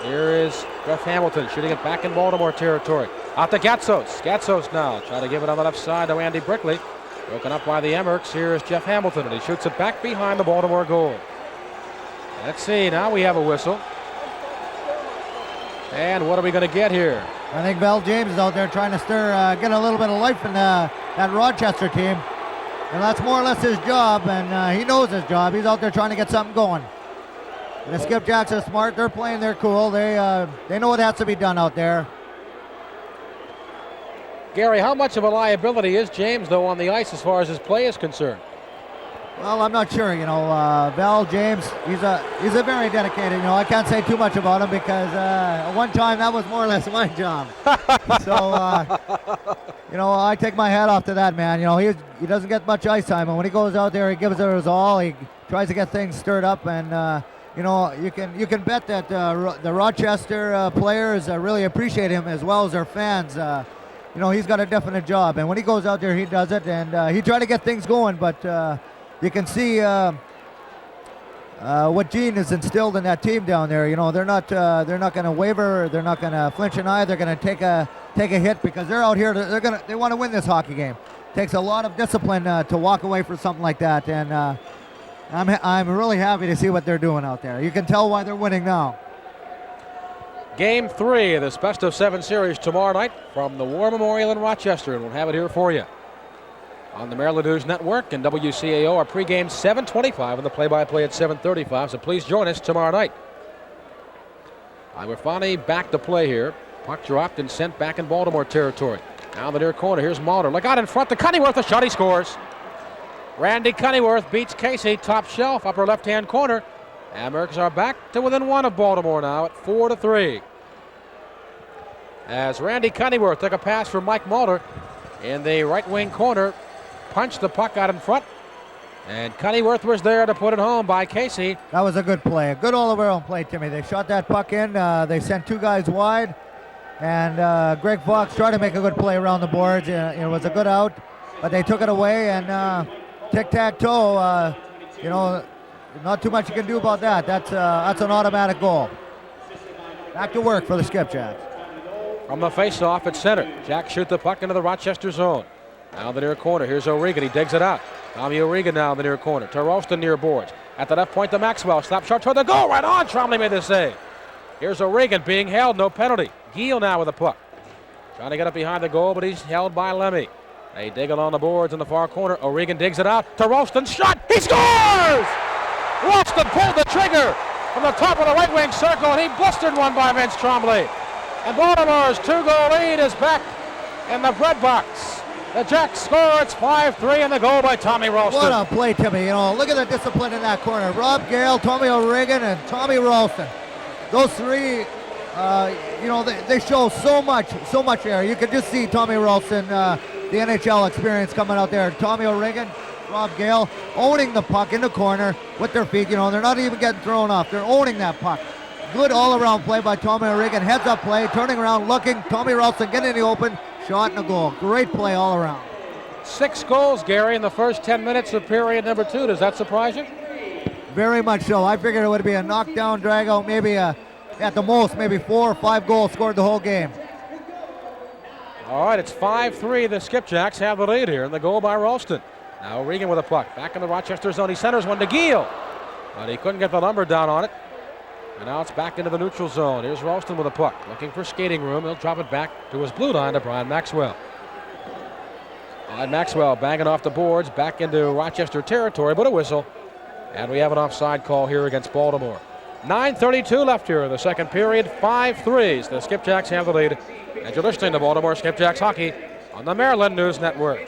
here is Jeff Hamilton shooting it back in Baltimore territory. Out to Gatsos. Gatsos now trying to give it on the left side to Andy Brickley. Broken up by the Amerks. Here is Jeff Hamilton, and he shoots it back behind the Baltimore goal. Let's see, now we have a whistle. And what are we going to get here? I think Val James is out there trying to get a little bit of life in that Rochester team. And that's more or less his job, and he knows his job. He's out there trying to get something going. And the Skipjacks are smart. They're playing their cool. They know what has to be done out there. Gary, how much of a liability is James, though, on the ice as far as his play is concerned? Well, I'm not sure. You know, Val James, he's a very dedicated. You know, I can't say too much about him because at one time that was more or less my job. So, you know, I take my hat off to that man. You know, he doesn't get much ice time, and when he goes out there, he gives it his all. He tries to get things stirred up, and you know, you can bet that the Rochester players really appreciate him as well as their fans. You know, he's got a definite job, and when he goes out there, he does it, and he tried to get things going, but. You can see what Gene has instilled in that team down there. You know, they're not going to waver. They're not going to flinch an eye. They're going to take a hit because they're out here. They want to win this hockey game. It takes a lot of discipline to walk away from something like that. And I'm really happy to see what they're doing out there. You can tell why they're winning now. Game 3 of this best of 7 series tomorrow night from the War Memorial in Rochester, and we'll have it here for you on the Maryland News Network and WCAO. Our pregame 7:25 and the play-by-play at 7:35. So please join us tomorrow night. We're finally back to play here. Puck dropped and sent back in Baltimore territory. Now in the near corner. Here's Mulder. Look out in front to Cunnyworth. A shot. He scores. Randy Cunnyworth beats Casey. Top shelf. Upper left-hand corner. Amerks are back to within 1 of Baltimore now at 4-3. As Randy Cunnyworth took a pass from Mike Mulder in the right wing corner. Punched the puck out in front, and Cunnyworth was there to put it home by Casey. That was a good play, a good all-around play, Timmy. They shot that puck in. They sent 2 guys wide, and Greg Fox tried to make a good play around the boards. It was a good out, but they took it away, and tic-tac-toe, you know, not too much you can do about that. That's an automatic goal. Back to work for the Skipjacks. From the face-off at center, Jack shoots the puck into the Rochester zone. Now in the near corner, here's O'Regan. He digs it out. Tommy O'Regan now in the near corner. To Ralston near boards. At the left point to Maxwell. Slap shot toward the goal. Right on. Trombley made the save. Here's O'Regan being held. No penalty. Giel now with the puck. Trying to get up behind the goal, but he's held by Lemmy. They dig along the boards in the far corner. O'Regan digs it out. To Ralston. Shot. He scores! Ralston pulled the trigger. from the top of the right wing circle, and he blistered one by Vince Trombley. And Baltimore's 2-goal lead is back in the bread box. The Jacks score. It's 5-3, and the goal by Tommy Ralston. What a play, Timmy. You know, look at the discipline in that corner. Rob Gale, Tommy O'Regan, and Tommy Ralston. Those three, you know, they show so much there. You could just see Tommy Ralston, the NHL experience coming out there. Tommy O'Regan, Rob Gale, owning the puck in the corner with their feet. You know, they're not even getting thrown off. They're owning that puck. Good all-around play by Tommy O'Regan. Heads-up play, turning around, looking. Tommy Ralston getting in the open. Shot and a goal. Great play all around. 6 goals, Gary, in the first 10 minutes of period number 2. Does that surprise you? Very much so. I figured it would be a knockdown, drag-out, maybe at the most, maybe 4 or 5 goals scored the whole game. All right, it's 5-3. The Skipjacks have the lead here, and the goal by Ralston. Now Regan with a puck. Back in the Rochester zone. He centers one to Giel, but he couldn't get the number down on it. And now it's back into the neutral zone. Here's Ralston with a puck, looking for skating room. He'll drop it back to his blue line to Brian Maxwell. Brian Maxwell banging off the boards, back into Rochester territory, but a whistle. And we have an offside call here against Baltimore. 9:32 left here in the second period. 5-3. The Skipjacks have the lead. And you're listening to Baltimore Skipjacks hockey on the Maryland News Network.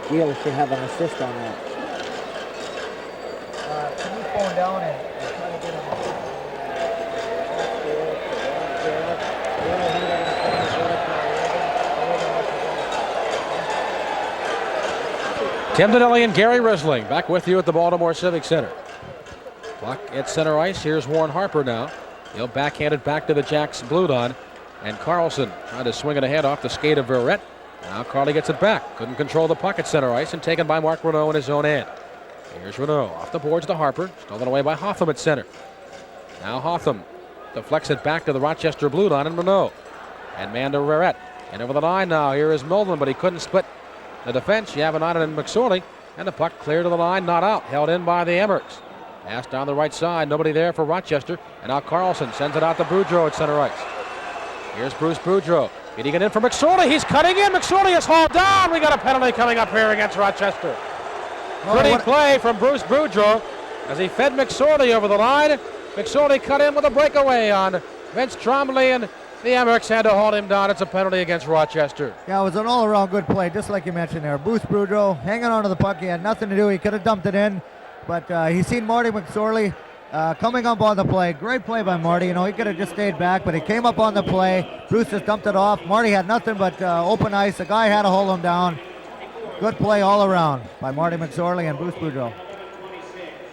Giel should have an assist on that. Can you phone down and try to get Tim Donnelly and Gary Risling back with you at the Baltimore Civic Center. Puck at center ice. Here's Warren Harper now. He'll backhand it back to the Jacks blue line. And Carlson trying to swing it ahead off the skate of Verrett. Now Carly gets it back. Couldn't control the puck at center ice and taken by Mark Renaud in his own end. Here's Renaud off the boards to Harper. Stolen away by Hotham at center. Now Hotham deflects it back to the Rochester blue line and Renaud. And man to Verrett. And over the line now. Here is Milden, but he couldn't split the defense. Yavanainen and McSorley. And the puck clear to the line, not out. Held in by the Emmerich. Pass down the right side. Nobody there for Rochester. And now Carlson sends it out to Boudreau at center ice. Here's Bruce Boudreau. Getting it in for McSorley. He's cutting in. McSorley is hauled down. We got a penalty coming up here against Rochester. Pretty play from Bruce Boudreau as he fed McSorley over the line. McSorley cut in with a breakaway on Vince Trombley, and the Emmerich had to haul him down. It's a penalty against Rochester. Yeah, it was an all-around good play, just like you mentioned there. Bruce Boudreau hanging on to the puck. He had nothing to do. He could have dumped it in, but he's seen Marty McSorley coming up on the play. Great play by Marty. You know, he could have just stayed back, but he came up on the play. Bruce just dumped it off. Marty had nothing but open ice. The guy had to hold him down. Good play all around by Marty McSorley and Bruce Boudreau.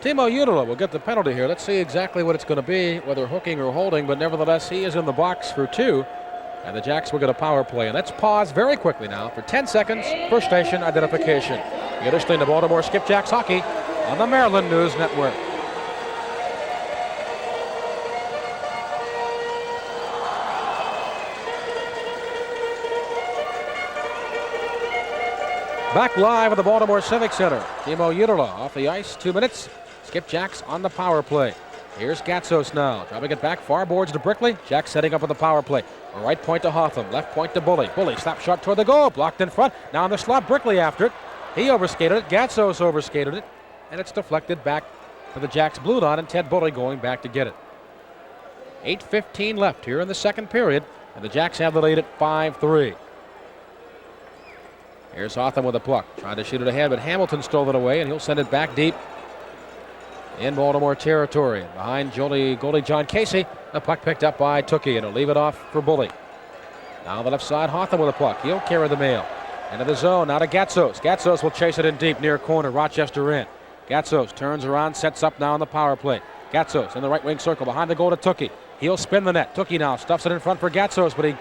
Timo Unola will get the penalty here. Let's see exactly what it's going to be, whether hooking or holding, but nevertheless, he is in the box for 2. And the Jacks will get a power play. And let's pause very quickly now for 10 seconds for station identification. You're listening to Baltimore Skipjacks hockey on the Maryland News Network. Back live at the Baltimore Civic Center. Timo Unola off the ice, 2 minutes. Skipjacks on the power play. Here's Gatsos now, driving it back, far boards to Brickley. Jacks setting up with the power play. Right point to Hotham, left point to Bully. Bully slap shot toward the goal, blocked in front. Now in the slot, Brickley after it. He overskated it, Gatsos overskated it, and it's deflected back to the Jacks blue line, and Ted Bully going back to get it. 8:15 left here in the second period, and the Jacks have the lead at 5-3. Here's Hotham with a puck, trying to shoot it ahead, but Hamilton stole it away, and he'll send it back deep in Baltimore territory. Behind goalie John Casey, the puck picked up by Tookie, and he'll leave it off for Bully. Now on the left side, Hotham with a puck. He'll carry the mail. Into the zone, now to Gatsos. Gatsos will chase it in deep, near corner, Rochester in. Gatsos turns around, sets up now on the power play. Gatsos in the right wing circle, behind the goal to Tookie. He'll spin the net. Tookie now stuffs it in front for Gatsos, but he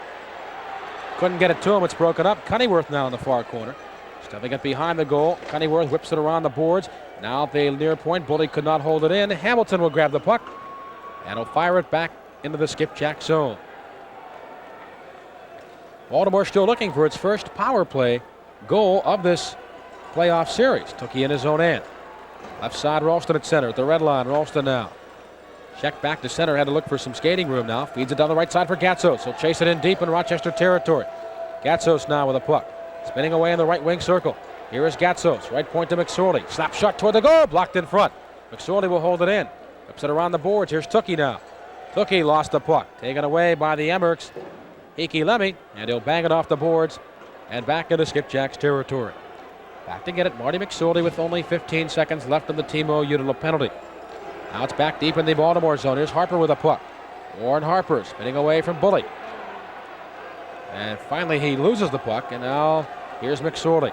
couldn't get it to him. It's broken up. Cunnyworth now in the far corner. Stuffing it behind the goal. Cunnyworth whips it around the boards. Now at the near point. Bully could not hold it in. Hamilton will grab the puck and he'll fire it back into the Skipjack zone. Baltimore still looking for its first power play goal of this playoff series. Tookie in his own end. Left side, Ralston at center. At the red line, Ralston now. Check back to center. Had to look for some skating room now. Feeds it down the right side for Gatsos. He'll chase it in deep in Rochester territory. Gatsos now with a puck. Spinning away in the right wing circle. Here is Gatsos. Right point to McSorley. Slap shot toward the goal. Blocked in front. McSorley will hold it in. Whips it around the boards. Here's Tukey now. Tukey lost the puck. Taken away by the Emmerks. Iki Lemmy. And he'll bang it off the boards and back into Skipjacks territory. Back to get it. Marty McSorley with only 15 seconds left in the Timo Udala penalty. Now it's back deep in the Baltimore zone. Here's Harper with a puck. Warren Harper spinning away from Bully. And finally he loses the puck, and now here's McSorley.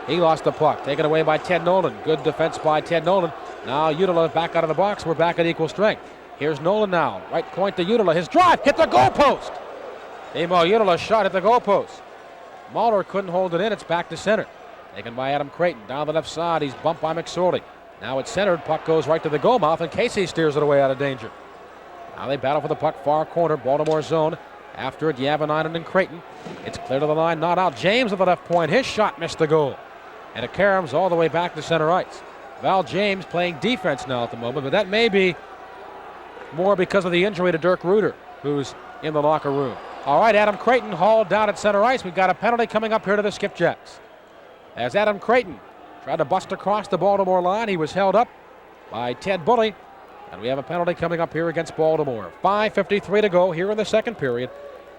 He lost the puck, taken away by Ted Nolan. Good defense by Ted Nolan. Now Udala back out of the box. We're back at equal strength. Here's Nolan now. Right point to Udala. His drive hit the goalpost. Timo Udala shot at the goalpost. Mahler couldn't hold it in. It's back to center. Taken by Adam Creighton. Down the left side. He's bumped by McSorley. Now it's centered. Puck goes right to the goal mouth, and Casey steers it away out of danger. Now they battle for the puck far corner. Baltimore zone. After it, Yavanainen and Creighton. It's clear to the line, not out. James at the left point. His shot missed the goal. And it caroms all the way back to center ice. Val James playing defense now at the moment, but that may be more because of the injury to Dirk Reuter, who's in the locker room. All right, Adam Creighton hauled down at center ice. We've got a penalty coming up here to the Skipjacks. As Adam Creighton tried to bust across the Baltimore line, he was held up by Ted Bully. And we have a penalty coming up here against Baltimore. 5:53 to go here in the second period.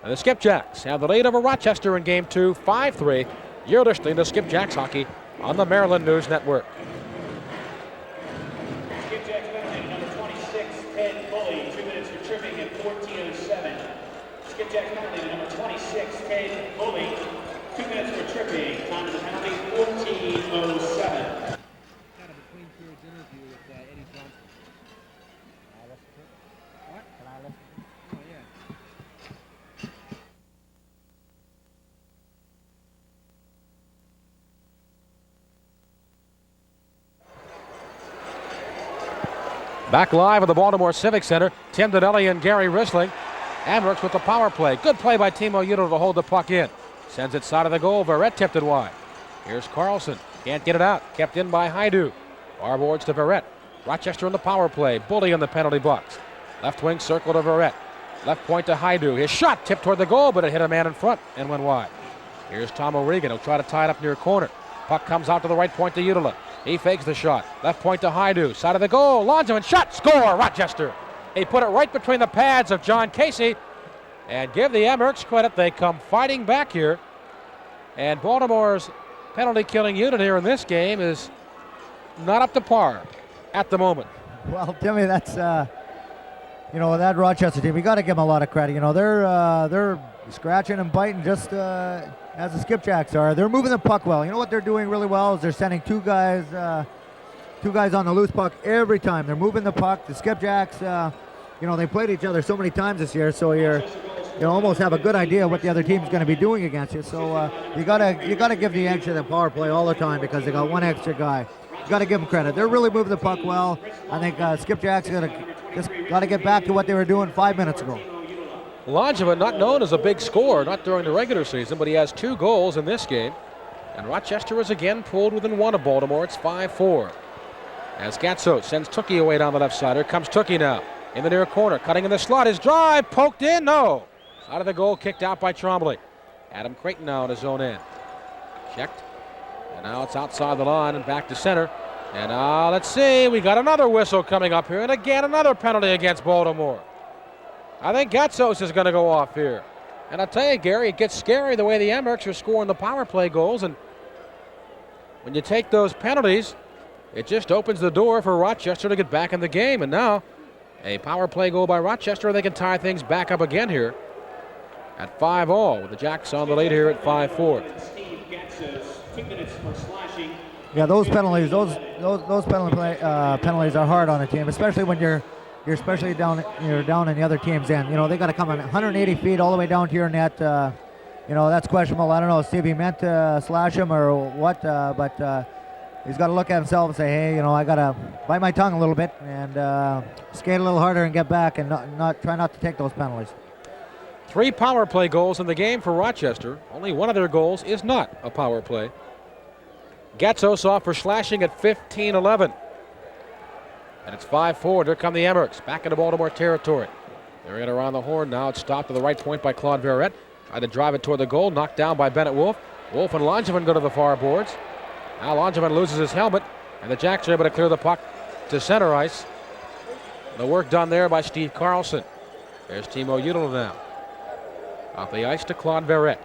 And the Skipjacks have the lead over Rochester in game 2, 5-3. You're listening to Skipjacks Hockey on the Maryland News Network. Skipjacks penalty number 26, Ted Bully, 2 minutes for tripping at 14:07. Skipjacks penalty number 26, Ted Bully, 2 minutes for tripping. Time of the penalty, 14:07. Back live at the Baltimore Civic Center, Tim Donnelly and Gary Rissling. Amherst with the power play. Good play by Timo Udala to hold the puck in. Sends it side of the goal. Verrett tipped it wide. Here's Carlson. Can't get it out. Kept in by Haidu. Far boards to Verrett. Rochester in the power play. Bully in the penalty box. Left wing circle to Verrett. Left point to Haidu. His shot tipped toward the goal, but it hit a man in front and went wide. Here's Tom O'Regan. He'll try to tie it up near corner. Puck comes out to the right point to Udala. He fakes the shot. Left point to Haidu. Side of the goal. Lonzoman shot. Score. Rochester. He put it right between the pads of John Casey. And give the Emmerks credit. They come fighting back here. And Baltimore's penalty killing unit here in this game is not up to par at the moment. Well, Timmy, that's that Rochester team. We got to give them a lot of credit. They're scratching and biting just as the Skipjacks are. They're moving the puck well. You know what they're doing really well is they're sending two guys on the loose puck every time. They're moving the puck. The Skipjacks, they played each other so many times this year, so you almost have a good idea what the other team's going to be doing against you. So you gotta give the edge to the power play all the time because they got one extra guy. You got to give them credit. They're really moving the puck well. I think Skipjacks got to get back to what they were doing 5 minutes ago. Langevin, not known as a big scorer, not during the regular season, but he has 2 goals in this game. And Rochester is again pulled within 1 of Baltimore. It's 5-4. As Gatso sends Tukey away down the left side. Here comes Tukey now in the near corner, cutting in the slot. His drive poked in. No. Out of the goal, kicked out by Trombley. Adam Creighton now in his own end. Checked. And now it's outside the line and back to center. And now let's see. We got another whistle coming up here. And again, another penalty against Baltimore. I think Gatsos is going to go off here. And I'll tell you, Gary, it gets scary the way the Emmerks are scoring the power play goals. And when you take those penalties, it just opens the door for Rochester to get back in the game. And now a power play goal by Rochester. They can tie things back up again here at 5-all with the Jacks on the lead here at 5-4. Yeah, those penalties, those penalties are hard on a team, especially when you're especially down in the other team's end. They got to come 180 feet all the way down to your net. That's questionable. I don't know if Stevie meant to slash him or what, but he's got to look at himself and say, hey, I got to bite my tongue a little bit and skate a little harder and get back and try not to take those penalties. 3 power play goals in the game for Rochester. Only one of their goals is not a power play. Gatsos off for slashing at 15-11. And it's 5-4. Here come the Emmerich back into Baltimore territory. They're in around the horn now. It's stopped to the right point by Claude Verrette. Tried to drive it toward the goal. Knocked down by Bennett Wolf. Wolf and Langevin go to the far boards. Now Langevin loses his helmet. And the Jacks are able to clear the puck to center ice. The work done there by Steve Carlson. There's Timo Udala now. Off the ice to Claude Verrette.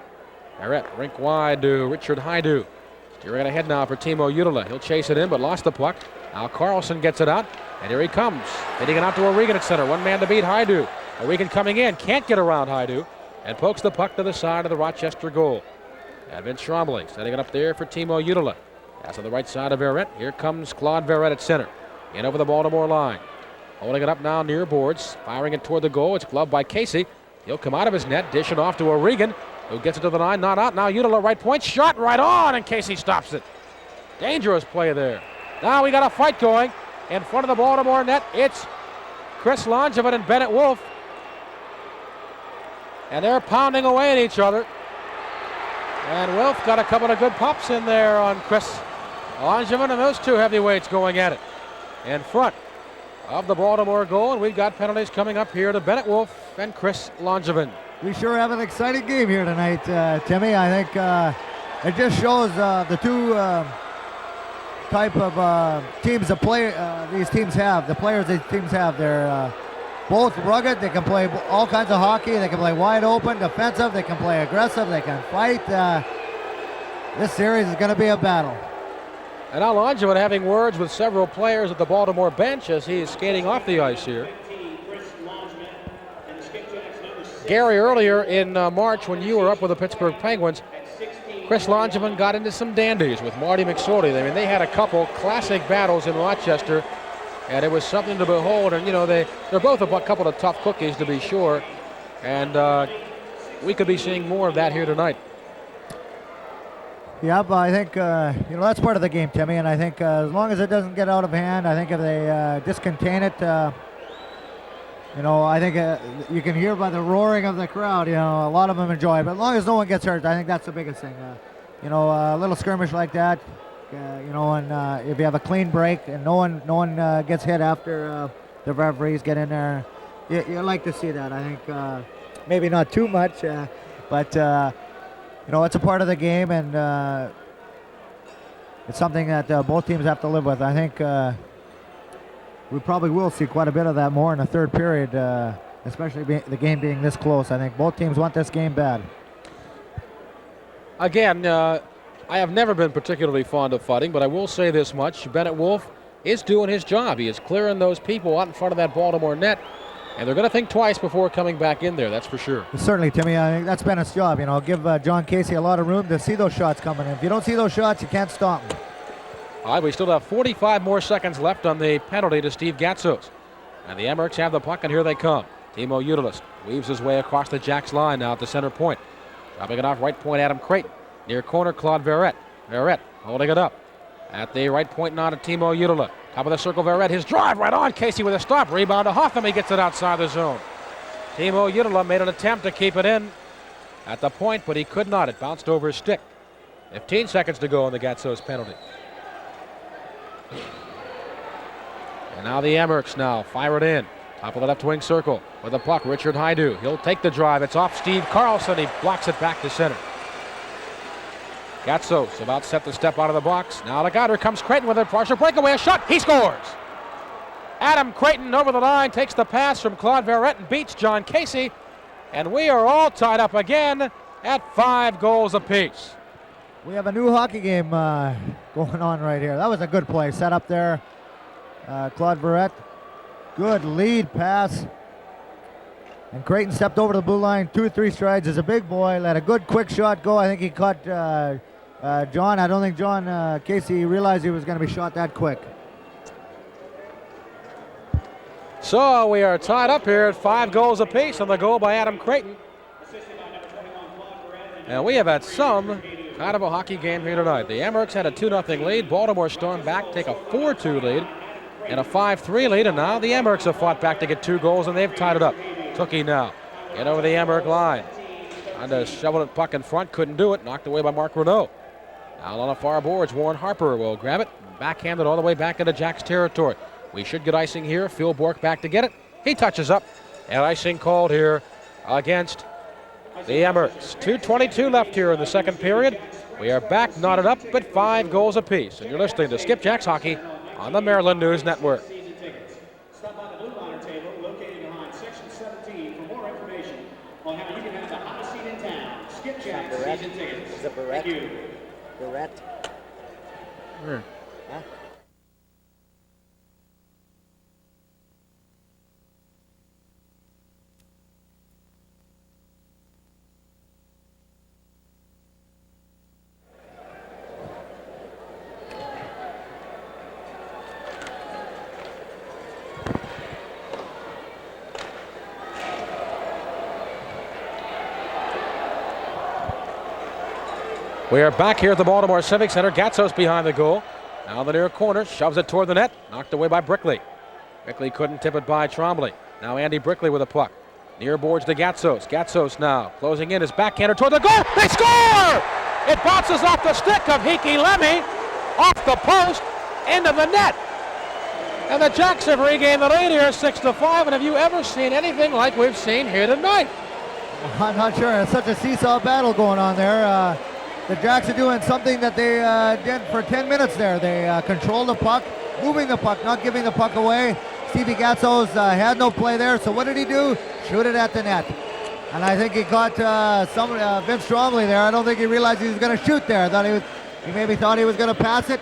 Verrette rink wide to Richard Haidu. Steering it ahead now for Timo Udala. He'll chase it in, but lost the puck. Now Carlson gets it out, and here he comes. Hitting it out to O'Regan at center. One man to beat Haidu. O'Regan coming in, can't get around Haidu, and pokes the puck to the side of the Rochester goal. And Vince Schrombly setting it up there for Timo Udala. Pass on the right side of Verrette. Here comes Claude Verrette at center. In over the Baltimore line. Holding it up now near boards. Firing it toward the goal. It's gloved by Casey. He'll come out of his net. Dish it off to O'Regan, who gets it to the line. Not out. Now Udala right point. Shot right on, and Casey stops it. Dangerous play there. Now we got a fight going in front of the Baltimore net. It's Chris Langevin and Bennett Wolf. And they're pounding away at each other. And Wolf got a couple of good pops in there on Chris Langevin, and those two heavyweights going at it in front of the Baltimore goal. And we've got penalties coming up here to Bennett Wolf and Chris Langevin. We sure have an exciting game here tonight, Timmy. I think it just shows the two type of teams these teams have. The players these teams have. They're both rugged. They can play all kinds of hockey. They can play wide open, defensive. They can play aggressive. They can fight. This series is going to be a battle. And now Langevin having words with several players at the Baltimore bench as he is skating off the ice here. Gary, earlier in March when you were up with the Pittsburgh Penguins, Chris Langevin got into some dandies with Marty McSorley. I mean, they had a couple classic battles in Rochester, and it was something to behold. And, you know, they're both a couple of tough cookies, to be sure. And we could be seeing more of that here tonight. Yeah, but I think, that's part of the game, Timmy. And I think as long as it doesn't get out of hand, I think if they just contain it, I think you can hear by the roaring of the crowd, a lot of them enjoy it. But as long as no one gets hurt, I think that's the biggest thing. A little skirmish like that, and if you have a clean break and no one gets hit after the referees get in there, you like to see that. I think maybe not too much, but it's a part of the game, and it's something that both teams have to live with. I think we probably will see quite a bit of that more in the third period, especially the game being this close. I think both teams want this game bad. Again, I have never been particularly fond of fighting, but I will say this much. Bennett Wolf is doing his job. He is clearing those people out in front of that Baltimore net, and they're going to think twice before coming back in there, that's for sure. Certainly, Timmy. I think that's Bennett's job. Give John Casey a lot of room to see those shots coming in. If you don't see those shots, you can't stop them. All right, we still have 45 more seconds left on the penalty to Steve Gatsos. And the Emerichs have the puck, and here they come. Timo Udala weaves his way across the Jacks line now at the center point. Dropping it off right point, Adam Creighton. Near corner, Claude Verrette. Verrette holding it up. At the right point now to Timo Udala. Top of the circle, Verrette. His drive right on. Casey with a stop. Rebound to Hotham. He gets it outside the zone. Timo Udala made an attempt to keep it in at the point, but he could not. It bounced over his stick. 15 seconds to go on the Gatsos penalty. And now the Emerichs now fire it in. Top of the left wing circle with the puck. Richard Haidu. He'll take the drive. It's off Steve Carlson. He blocks it back to center. Gatsos about set to step out of the box. Now the guy comes Creighton with a partial breakaway. A shot. He scores. Adam Creighton over the line takes the pass from Claude Verrette and beats John Casey. And we are all tied up again at 5 goals apiece. We have a new hockey game going on right here. That was a good play set up there. Claude Verrette, good lead pass. And Creighton stepped over the blue line, 2 or 3 strides. Is a big boy, let a good quick shot go. I think he caught John. I don't think John Casey realized he was going to be shot that quick. So we are tied up here at 5 goals apiece on the goal by Adam Creighton. And we have had some kind of a hockey game here tonight. The Emerichs had a 2-0 lead. Baltimore stormed back, take a 4-2 lead and a 5-3 lead. And now the Emerichs have fought back to get 2 goals, and they've tied it up. Tookie now get over the Emmerich line. Trying to shovel it puck in front, couldn't do it. Knocked away by Mark Renault. Out on the far boards, Warren Harper will grab it. Backhanded all the way back into Jacks territory. We should get icing here. Phil Bork back to get it. He touches up. And icing called here against the Emirates. 2:22 left here in the second period. We are back knotted up at 5 goals apiece. And you're listening to Skipjacks Hockey on the Maryland News Network. Stop by the Blue Liner table located behind Section 17 for more information on how you can have the hottest seat in town. Skipjacks season tickets. Is it Barrett? Thank you. Barrett? Sure. Huh? We are back here at the Baltimore Civic Center. Gatsos behind the goal. Now the near corner, shoves it toward the net. Knocked away by Brickley. Brickley couldn't tip it by Trombley. Now Andy Brickley with a puck. Near boards to Gatsos. Gatsos now closing in his backhander toward the goal. They score! It bounces off the stick of Hiki Lemmy, off the post, into the net. And the Jacks have regained the lead here, 6-5. And have you ever seen anything like we've seen here tonight? I'm not sure. It's such a seesaw battle going on there. The Jacks are doing something that they did for 10 minutes there. They control the puck, moving the puck, not giving the puck away. Stevie Gatsos had no play there, so what did he do? Shoot it at the net. And I think he caught Vince Trombley there. I don't think he realized he was going to shoot there. I thought he maybe thought he was going to pass it.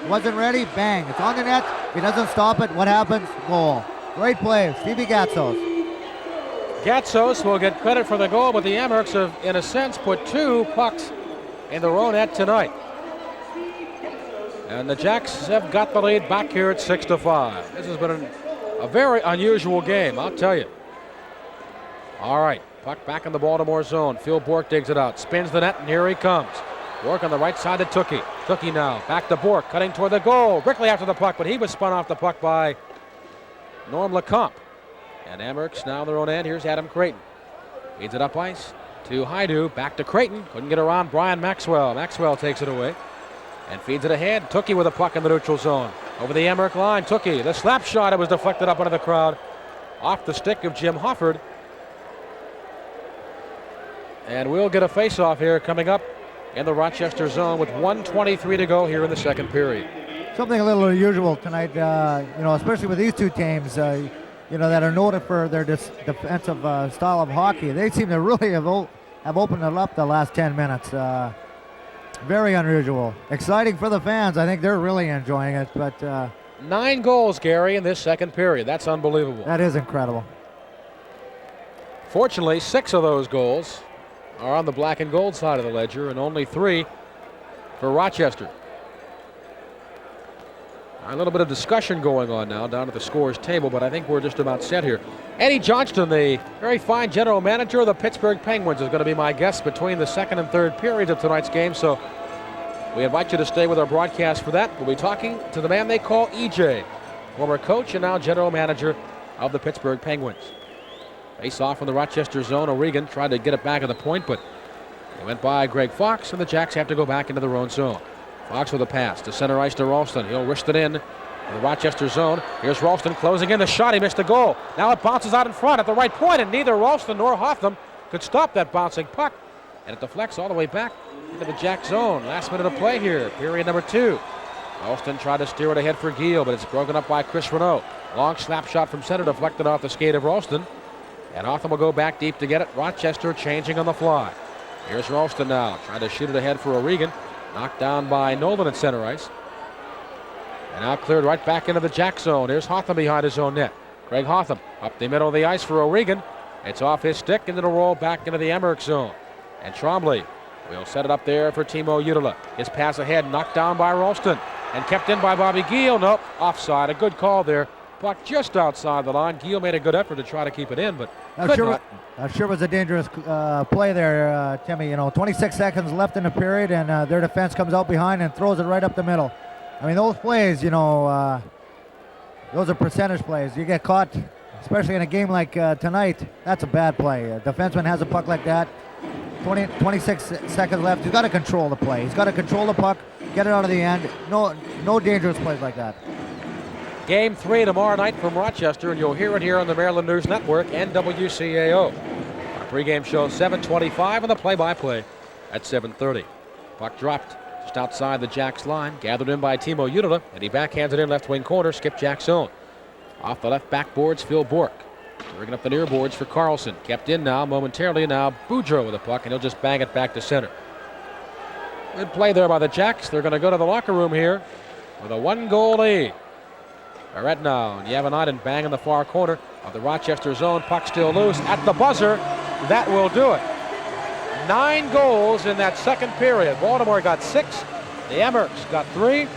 Wasn't ready. Bang. It's on the net. If he doesn't stop it, what happens? Goal. Great play. Stevie Gatsos. Gatsos will get credit for the goal, but the Amerks have, in a sense, put 2 pucks in the row net tonight. And the Jacks have got the lead back here at 6-5. This has been a very unusual game, I'll tell you. All right, puck back in the Baltimore zone. Phil Bork digs it out, spins the net, and here he comes. Bork on the right side to Tookie. Tookie now back to Bork, cutting toward the goal. Brickley after the puck, but he was spun off the puck by Norm Lecomte. And Amerks now on their own end. Here's Adam Creighton. Feeds it up ice to Haidu, back to Creighton. Couldn't get around Brian Maxwell. Maxwell takes it away and feeds it ahead. Tookie with a puck in the neutral zone. Over the Emmerich line, Tookie. The slap shot, it was deflected up into the crowd. Off the stick of Jim Hofford. And we'll get a face-off here coming up in the Rochester zone with 1:23 to go here in the second period. Something a little unusual tonight, especially with these two teams, that are noted for their defensive style of hockey. They seem to really have opened it up the last 10 minutes. Very unusual. Exciting for the fans. I think they're really enjoying it. But 9 goals, Gary, in this second period. That's unbelievable. That is incredible. Fortunately, 6 of those goals are on the black and gold side of the ledger, and only 3 for Rochester. A little bit of discussion going on now down at the scores table, but I think we're just about set here. Eddie Johnston, the very fine general manager of the Pittsburgh Penguins, is going to be my guest between the second and third periods of tonight's game, so we invite you to stay with our broadcast for that. We'll be talking to the man they call EJ, former coach and now general manager of the Pittsburgh Penguins. Face off from the Rochester zone. O'Regan tried to get it back at the point, but he went by Greg Fox, and the Jacks have to go back into their own zone. Fox with a pass to center ice to Ralston. He'll wrist it in the Rochester zone. Here's Ralston closing in the shot. He missed the goal. Now it bounces out in front at the right point, and neither Ralston nor Hotham could stop that bouncing puck. And it deflects all the way back into the Jack zone. Last minute of play here, period number 2. Ralston tried to steer it ahead for Giel, but it's broken up by Chris Renault. Long slap shot from center, deflected off the skate of Ralston. And Hotham will go back deep to get it. Rochester changing on the fly. Here's Ralston now, trying to shoot it ahead for O'Regan. Knocked down by Nolan at center ice. And now cleared right back into the Jack zone. Here's Hotham behind his own net. Craig Hotham up the middle of the ice for O'Regan. It's off his stick and it'll roll back into the Emmerich zone. And Trombley will set it up there for Timo Utila. His pass ahead, knocked down by Ralston. And kept in by Bobby Giel. Nope, offside. A good call there. Puck just outside the line. Giel made a good effort to try to keep it in, but could not. That sure was a dangerous play there, Timmy. 26 seconds left in the period, and their defense comes out behind and throws it right up the middle. I mean, those plays, those are percentage plays. You get caught, especially in a game like tonight, that's a bad play. A defenseman has a puck like that. 26 seconds left. He's got to control the play. He's got to control the puck, get it out of the end. No dangerous plays like that. Game 3 tomorrow night from Rochester, and you'll hear it here on the Maryland News Network and WCAO. Our pregame show 7:25 and the play-by-play at 7:30. Puck dropped just outside the Jacks line, gathered in by Timo Unila, and he backhands it in left wing corner, Skipjacks zone. Off the left backboards, Phil Bork. Bringing up the near boards for Carlson. Kept in now momentarily. Now Boudreau with the puck, and he'll just bang it back to center. Good play there by the Jacks. They're going to go to the locker room here with a 1-goal lead. Right now, Yavanainen bang in the far corner of the Rochester zone. Puck still loose at the buzzer. That will do it. 9 goals in that second period. Baltimore got 6. The Emmerks got 3.